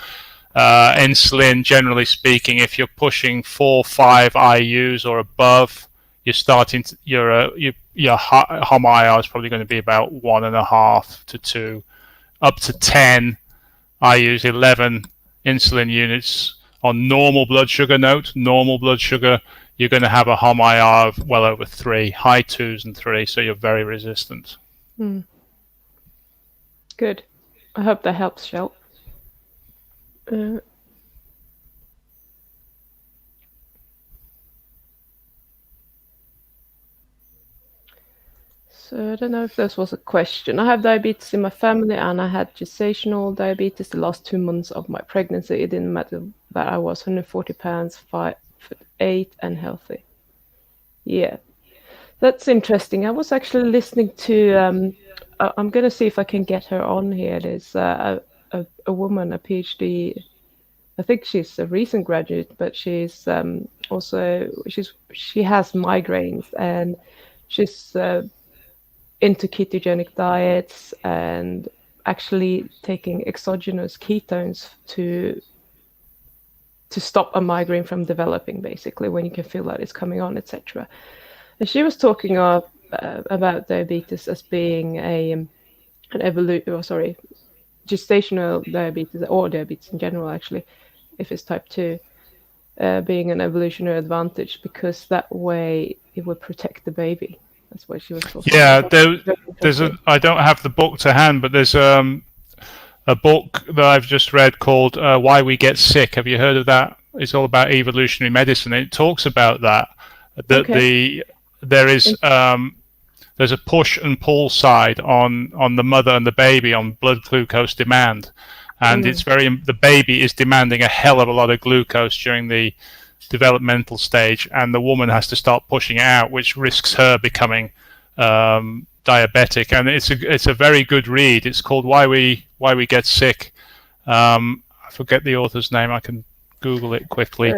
insulin, generally speaking, if you're pushing 4-5 IUs or above, you're starting to, your HOMA-IR is probably going to be about 1.5 to 2, up to 10 IUs, 11 insulin units on normal blood sugar. Note, normal blood sugar, you're going to have a HOMA-IR of well over 3, high 2s and 3, so you're very resistant. Good. I hope that helps, Shell. So I don't know if this was a question. I have diabetes in my family, and I had gestational diabetes the last 2 months of my pregnancy. It didn't matter that I was 140 pounds, 5'8", and healthy. Yeah, that's interesting. I was actually listening to. I'm going to see if I can get her on here. There's a woman, a PhD. I think she's a recent graduate, but she's also she has migraines, and she's into ketogenic diets and actually taking exogenous ketones to stop a migraine from developing, basically, when you can feel that it's coming on, etc. And she was talking about diabetes as being gestational diabetes, or diabetes in general, actually, if it's type 2, being an evolutionary advantage, because that way it would protect the baby. That's what she was talking about. Yeah, I don't have the book to hand, but there's a book that I've just read called Why We Get Sick. Have you heard of that? It's all about evolutionary medicine. It talks about that there's a push and pull side on the mother and the baby on blood glucose demand, and the baby is demanding a hell of a lot of glucose during the developmental stage, and the woman has to start pushing it out, which risks her becoming diabetic. And it's a very good read. It's called Why We Get Sick. I forget the author's name. I can Google it quickly.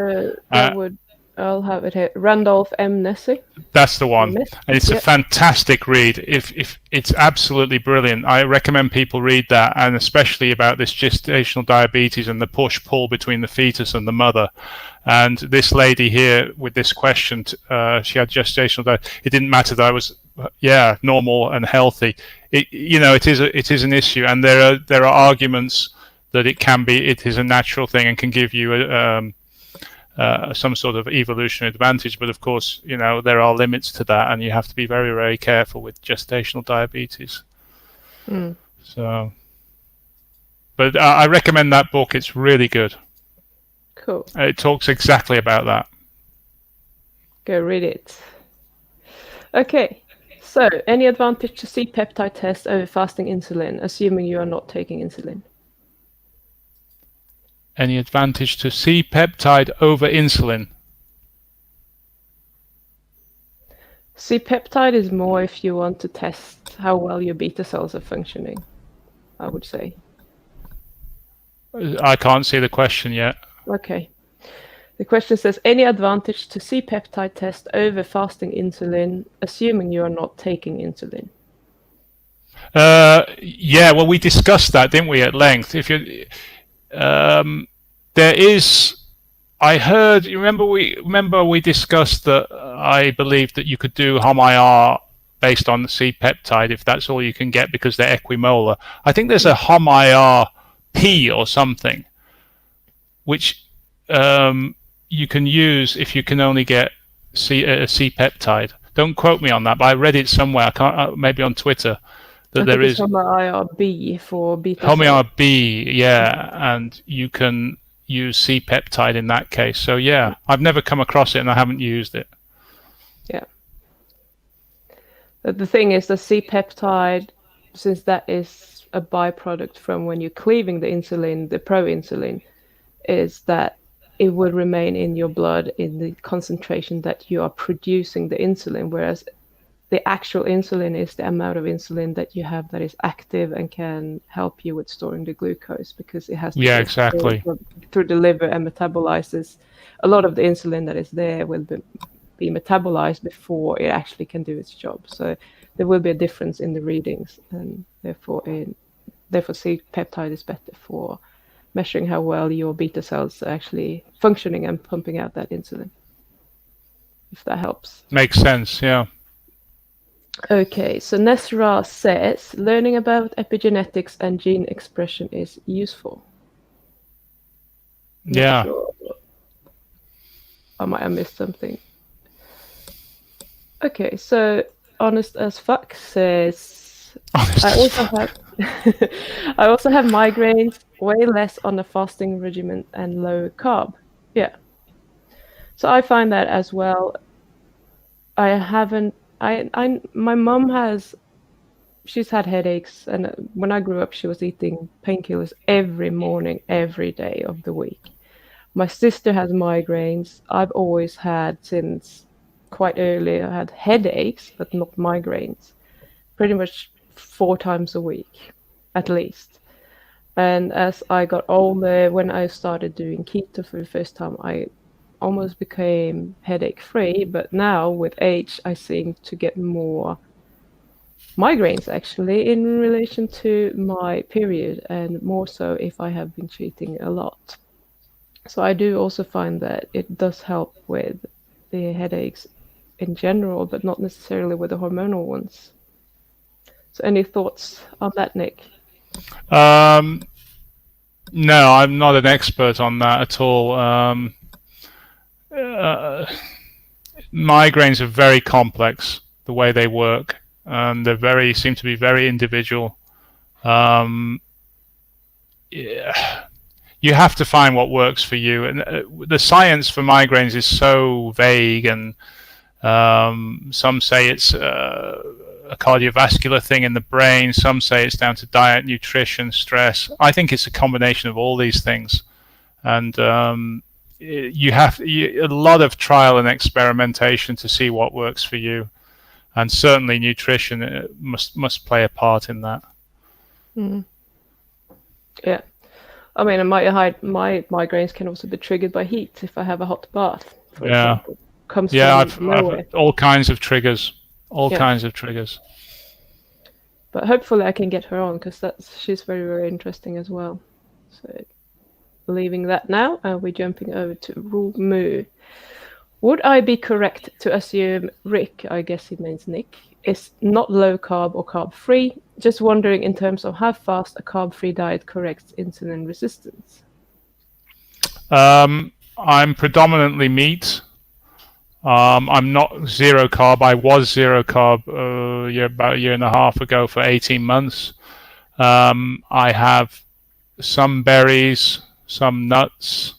I'll have it here. Randolph M. Nesse. That's the one. And it's a fantastic read. If it's absolutely brilliant. I recommend people read that, and especially about this gestational diabetes and the push-pull between the fetus and the mother. And this lady here with this question, she had gestational diabetes. It didn't matter that I was normal and healthy. It is an issue, and there are arguments that it is a natural thing and can give you some sort of evolutionary advantage. But of course, there are limits to that, and you have to be very, very careful with gestational diabetes. So, but I recommend that book. It's really good. Cool. It talks exactly about that. Go read it. Okay. So, any advantage to C-peptide test over fasting insulin, assuming you are not taking insulin? Any advantage to C-peptide over insulin? C-peptide is more if you want to test how well your beta cells are functioning, I would say. I can't see the question yet. Okay. The question says, any advantage to C-peptide test over fasting insulin, assuming you are not taking insulin? Yeah, well, we discussed that, didn't we, at length? If you, there is, I heard. You remember we discussed that I believe that you could do HOMA-IR based on the C-peptide if that's all you can get because they're equimolar. I think there's a HOMA-IR P or something, which you can use if you can only get C-peptide. Don't quote me on that, but I read it somewhere. I can't, maybe on Twitter. That there is HOMA-IR B for beta. HOMA-IR B, yeah, and you can use C-peptide in that case. So yeah, I've never come across it and I haven't used it. Yeah. But the thing is, the C-peptide, since that is a byproduct from when you're cleaving the insulin, the proinsulin, is that it will remain in your blood in the concentration that you are producing the insulin, whereas the actual insulin is the amount of insulin that you have that is active and can help you with storing the glucose, because it has to go exactly through the liver and metabolizes. A lot of the insulin that is there will be metabolized before it actually can do its job. So there will be a difference in the readings, and therefore C-peptide is better for measuring how well your beta cells are actually functioning and pumping out that insulin, if that helps. Makes sense, yeah. Okay, so Nesra says, learning about epigenetics and gene expression is useful. Yeah. Sure. I might have missed something. Okay, so Honest as Fuck says, I also have migraines, way less on a fasting regimen and low carb. Yeah. So I find that as well. My mom she's had headaches, and when I grew up, she was eating painkillers every morning, every day of the week. My sister has migraines. I've always had, since quite early, I had headaches, but not migraines, pretty much 4 times a week, at least. And as I got older, when I started doing keto for the first time, I almost became headache free, but now with age I seem to get more migraines actually in relation to my period, and more so if I have been cheating a lot. So I do also find that it does help with the headaches in general, but not necessarily with the hormonal ones. So any thoughts on that, Nick? No, I'm not an expert on that at all. Migraines are very complex, the way they work, and they seem to be very individual. Yeah. You have to find what works for you, and the science for migraines is so vague, and some say it's a cardiovascular thing in the brain, some say it's down to diet, nutrition, stress. I think it's a combination of all these things, and you have a lot of trial and experimentation to see what works for you, and certainly nutrition must play a part in that. Yeah, I mean, my migraines can also be triggered by heat if I have a hot bath, for example. I've all kinds of triggers, kinds of triggers. But hopefully I can get her on, because she's very, very interesting as well. So leaving that now, and we're jumping over to Rumu. Would I be correct to assume Rick, I guess he means Nick, is not low carb or carb free? Just wondering in terms of how fast a carb free diet corrects insulin resistance. I'm predominantly meat. I'm not zero carb. I was zero carb about a year and a half ago for 18 months. I have some berries, some nuts.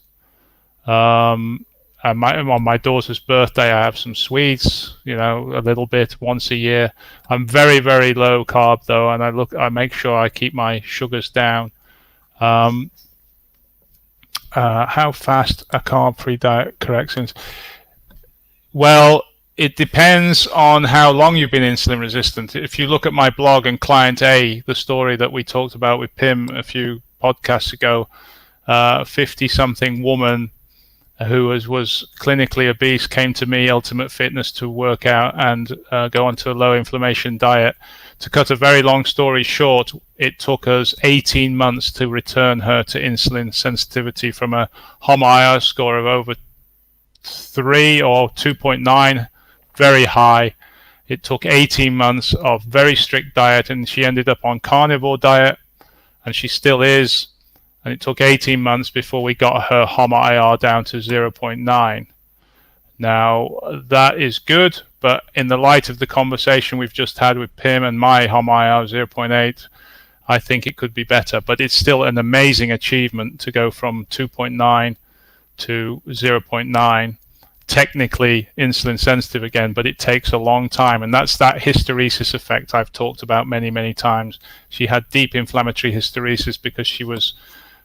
On my daughter's birthday, I have some sweets, a little bit once a year. I'm very, very low carb though, and I make sure I keep my sugars down. How fast a carb-free diet corrects insulin? Well, it depends on how long you've been insulin resistant. If you look at my blog and Client A, the story that we talked about with Pim a few podcasts ago, 50-something woman who was clinically obese came to me, Ultimate Fitness, to work out and go onto a low inflammation diet. To cut a very long story short, it took us 18 months to return her to insulin sensitivity from a HOMA-IR score of over 3 or 2.9, very high. It took 18 months of very strict diet, and she ended up on carnivore diet, and she still is. And it took 18 months before we got her HOMA-IR down to 0.9. Now, that is good, but in the light of the conversation we've just had with Pim and my HOMA-IR 0.8, I think it could be better. But it's still an amazing achievement to go from 2.9 to 0.9. Technically insulin sensitive again, but it takes a long time, and that's that hysteresis effect I've talked about many, many times. She had deep inflammatory hysteresis because she was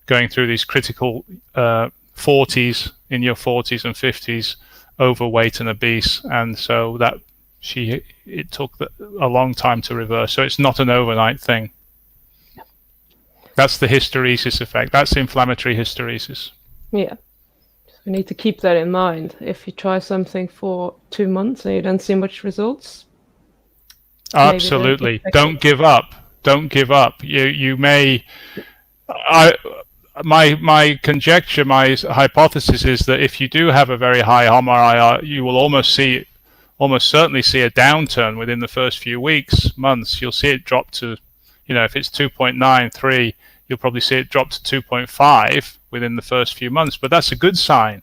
going through these critical 40s, in your 40s and 50s, overweight and obese, and so it took a long time to reverse. So it's not an overnight thing. That's the hysteresis effect. That's inflammatory hysteresis. Yeah. We need to keep that in mind. If you try something for 2 months and you don't see much results, absolutely don't give up. Don't give up. You may. My conjecture, my hypothesis is that if you do have a very high HOMA-IR, you will almost certainly see a downturn within the first few weeks, months. You'll see it drop to, if it's 2.93, you'll probably see it drop to 2.5 within the first few months. But that's a good sign.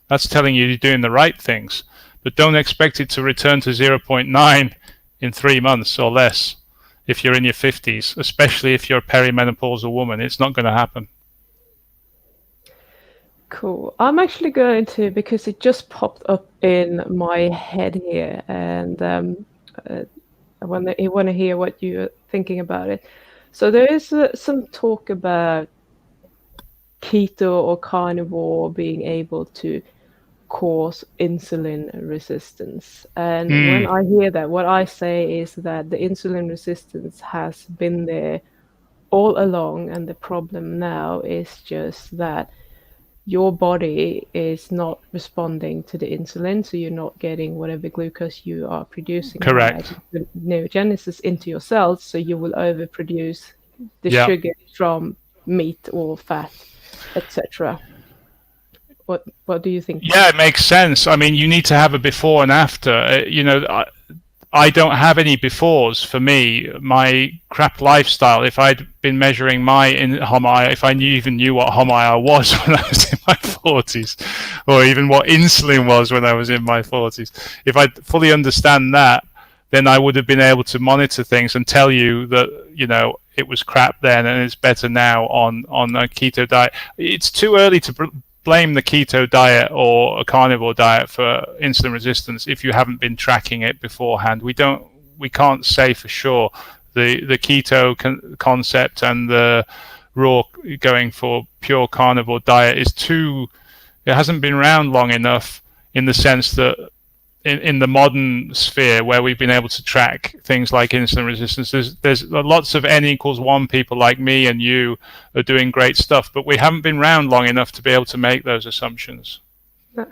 That's telling you you're doing the right things. But don't expect it to return to 0.9 in 3 months or less if you're in your 50s, especially if you're a perimenopausal woman. It's not going to happen. Cool. I'm actually going to, because it just popped up in my head here, and I want to hear what you're thinking about it. So there is some talk about keto or carnivore being able to cause insulin resistance. And when I hear that, what I say is that the insulin resistance has been there all along, and the problem now is just that your body is not responding to the insulin, so you're not getting whatever glucose you are producing. Correct. The neurogenesis into your cells, so you will overproduce the sugar from meat or fat, etc. What do you think? Yeah, it makes sense. I mean, you need to have a before and after. I don't have any befores for me. My crap lifestyle, if I'd been measuring my HOMA-IR, if I even knew what HOMA-IR was when I was in my 40s, or even what insulin was when I was in my 40s, if I fully understand that, then I would have been able to monitor things and tell you that, it was crap then and it's better now on a keto diet. It's too early to blame the keto diet or a carnivore diet for insulin resistance if you haven't been tracking it beforehand. We can't say for sure. The keto concept and the raw going for pure carnivore diet it hasn't been around long enough, in the sense that in the modern sphere where we've been able to track things like insulin resistance, there's lots of N=1 people like me and you are doing great stuff, but we haven't been around long enough to be able to make those assumptions. But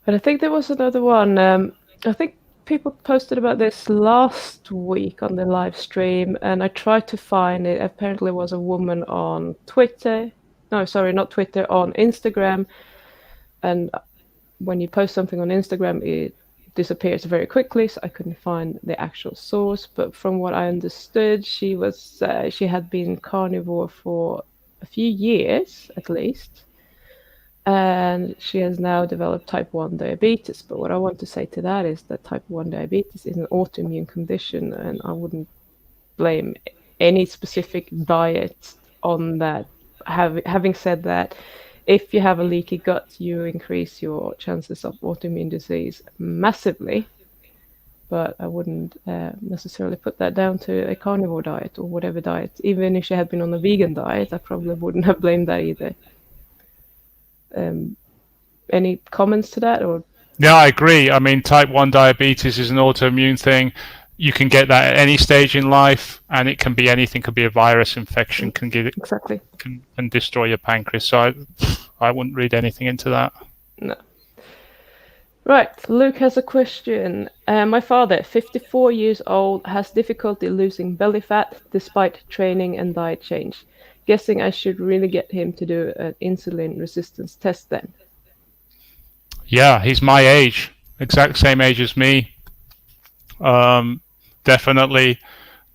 I think there was another one. I think people posted about this last week on the live stream, and I tried to find it. Apparently it was a woman on Twitter. No, sorry, not Twitter, on Instagram. And when you post something on Instagram, it disappears very quickly, so I couldn't find the actual source. But from what I understood, she had been carnivore for a few years at least, and she has now developed type 1 diabetes. But what I want to say to that is that type 1 diabetes is an autoimmune condition, and I wouldn't blame any specific diet on that. Having said that, if you have a leaky gut, you increase your chances of autoimmune disease massively. But I wouldn't necessarily put that down to a carnivore diet or whatever diet. Even if she had been on a vegan diet, I probably wouldn't have blamed that either. Any comments to that? Or Yeah, I agree. I mean, type 1 diabetes is an autoimmune thing. You can get that at any stage in life, and it can be anything. Could be a virus infection, can give it exactly. can destroy your pancreas. So I wouldn't read anything into that. No. Right, Luke has a question. My father, 54 years old, has difficulty losing belly fat despite training and diet change. Guessing I should really get him to do an insulin resistance test then. Yeah, he's my age, exact same age as me. Definitely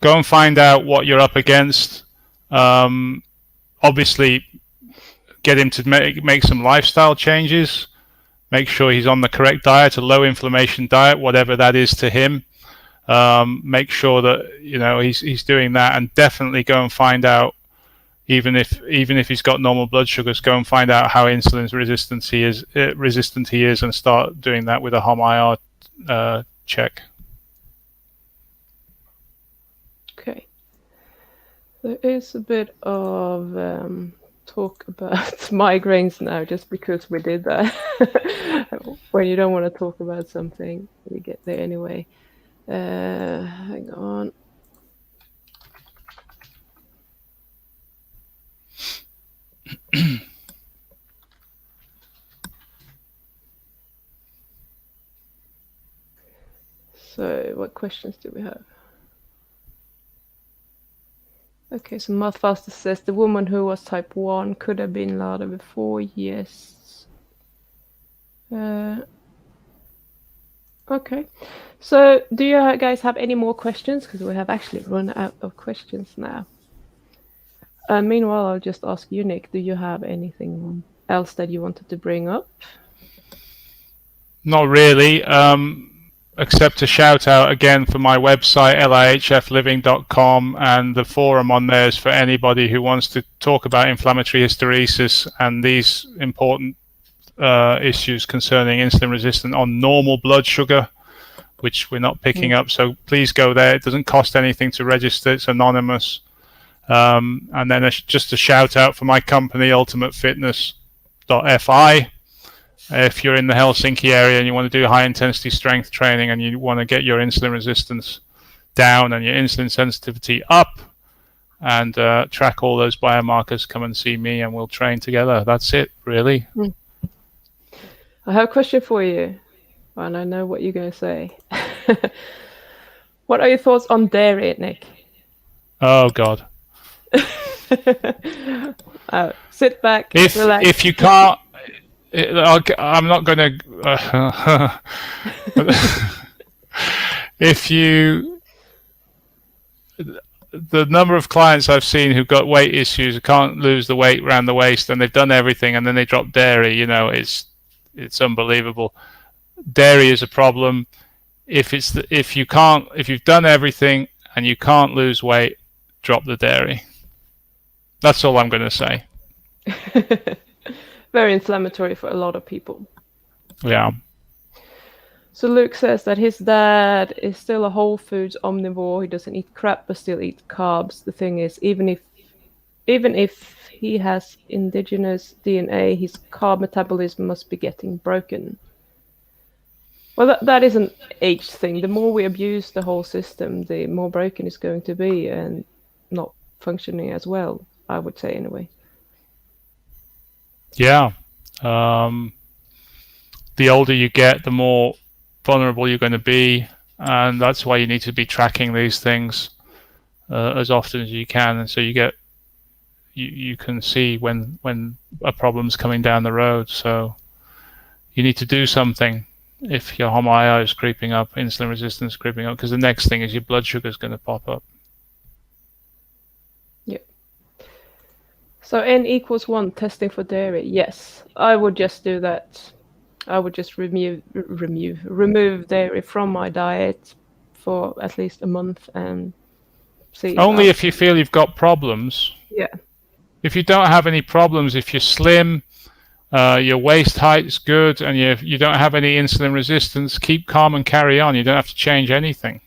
go and find out what you're up against. Obviously, get him to make some lifestyle changes. Make sure he's on the correct diet, a low inflammation diet, whatever that is to him. Make sure that he's doing that, and definitely go and find out. Even if he's got normal blood sugars, go and find out how insulin resistant he is, and start doing that with a HOMA-IR check. Okay. There is a bit of talk about migraines now, just because we did that. When you don't want to talk about something, we get there anyway. Hang on. So, what questions do we have? Okay, so Mathfaster says the woman who was type 1 could have been louder before. Yes. Okay. So, do you guys have any more questions? Because we have actually run out of questions now. Meanwhile, I'll just ask you, Nick, do you have anything else that you wanted to bring up? Not really, except a shout out again for my website, lihfliving.com, and the forum on there is for anybody who wants to talk about inflammatory hysteresis and these important issues concerning insulin resistance on normal blood sugar, which we're not picking up. So please go there. It doesn't cost anything to register. It's anonymous. And then just a shout out for my company, ultimatefitness.fi. If you're in the Helsinki area and you want to do high intensity strength training and you want to get your insulin resistance down and your insulin sensitivity up and track all those biomarkers, come and see me and we'll train together. That's it, really. I have a question for you, and I know what you're going to say. What are your thoughts on dairy, Nick? Oh, God. Sit back, relax. If you can't, I'm not going to. The number of clients I've seen who've got weight issues, who can't lose the weight around the waist, and they've done everything, and then they drop dairy. It's unbelievable. Dairy is a problem. If you've done everything and you can't lose weight, drop the dairy. That's all I'm going to say. Very inflammatory for a lot of people. Yeah. So Luke says that his dad is still a whole foods omnivore. He doesn't eat crap but still eats carbs. The thing is, even if he has indigenous DNA, his carb metabolism must be getting broken. Well, that is an age thing. The more we abuse the whole system, the more broken it's going to be and not functioning as well, I would say anyway. Yeah. The older you get, the more vulnerable you're going to be, and that's why you need to be tracking these things as often as you can, and so you can see when a problem's coming down the road. So you need to do something if your HOMA-IR is creeping up, insulin resistance creeping up, because the next thing is your blood sugar is going to pop up. Yeah. So N equals 1, testing for dairy. Yes, I would just do that. I would just remove dairy from my diet for at least a month and see. Only if you feel you've got problems. Yeah. If you don't have any problems, if you're slim, your waist height is good, and you don't have any insulin resistance, keep calm and carry on. You don't have to change anything.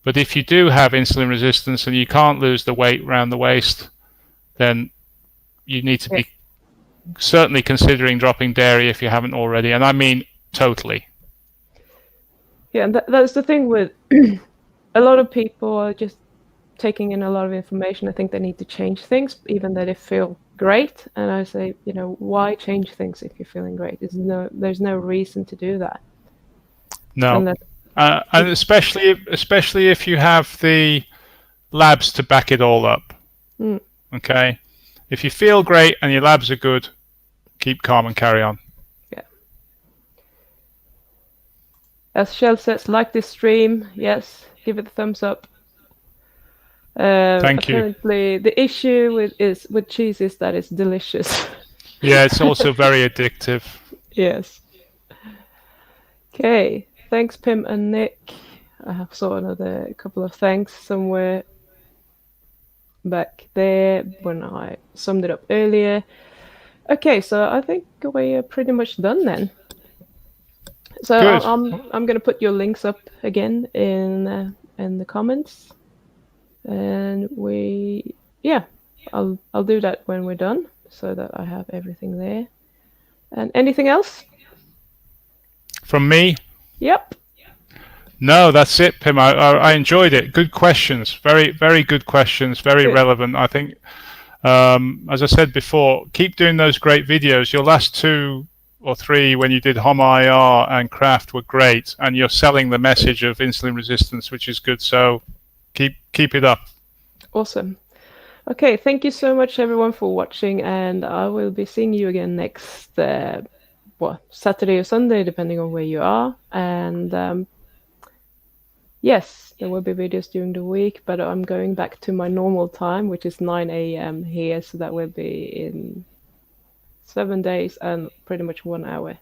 But if you do have insulin resistance and you can't lose the weight around the waist, then you need to be certainly considering dropping dairy if you haven't already. And I mean totally. Yeah, and that's the thing with a lot of people are just taking in a lot of information. I think they need to change things, even though they feel great. And I say, why change things if you're feeling great? There's no reason to do that. No. And especially if you have the labs to back it all up. Okay? If you feel great and your labs are good, keep calm and carry on. Yeah. As Shell says, like this stream. Yes, give it a thumbs up. Thank you. Apparently, the issue with cheese is that it's delicious. Yeah, it's also very addictive. Yes. Okay. Thanks, Pim and Nick. I saw another couple of thanks somewhere back there when I summed it up earlier. Okay, so I think we are pretty much done then. So I'm going to put your links up again in the comments, and I'll do that when we're done so that I have everything there. And anything else from me? Yep. No, that's it, Pim. I enjoyed it. Good questions. Very, very good questions. Very relevant. I think, as I said before, keep doing those great videos. Your last 2 or 3 when you did HOMA-IR and Craft were great, and you're selling the message of insulin resistance, which is good. So keep it up. Awesome. Okay, thank you so much, everyone, for watching, and I will be seeing you again next Saturday or Sunday, depending on where you are. And yes, there will be videos during the week, but I'm going back to my normal time, which is 9 a.m. here, so that will be in 7 days and pretty much 1 hour.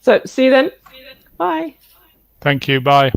So see you then. Bye. Thank you. Bye.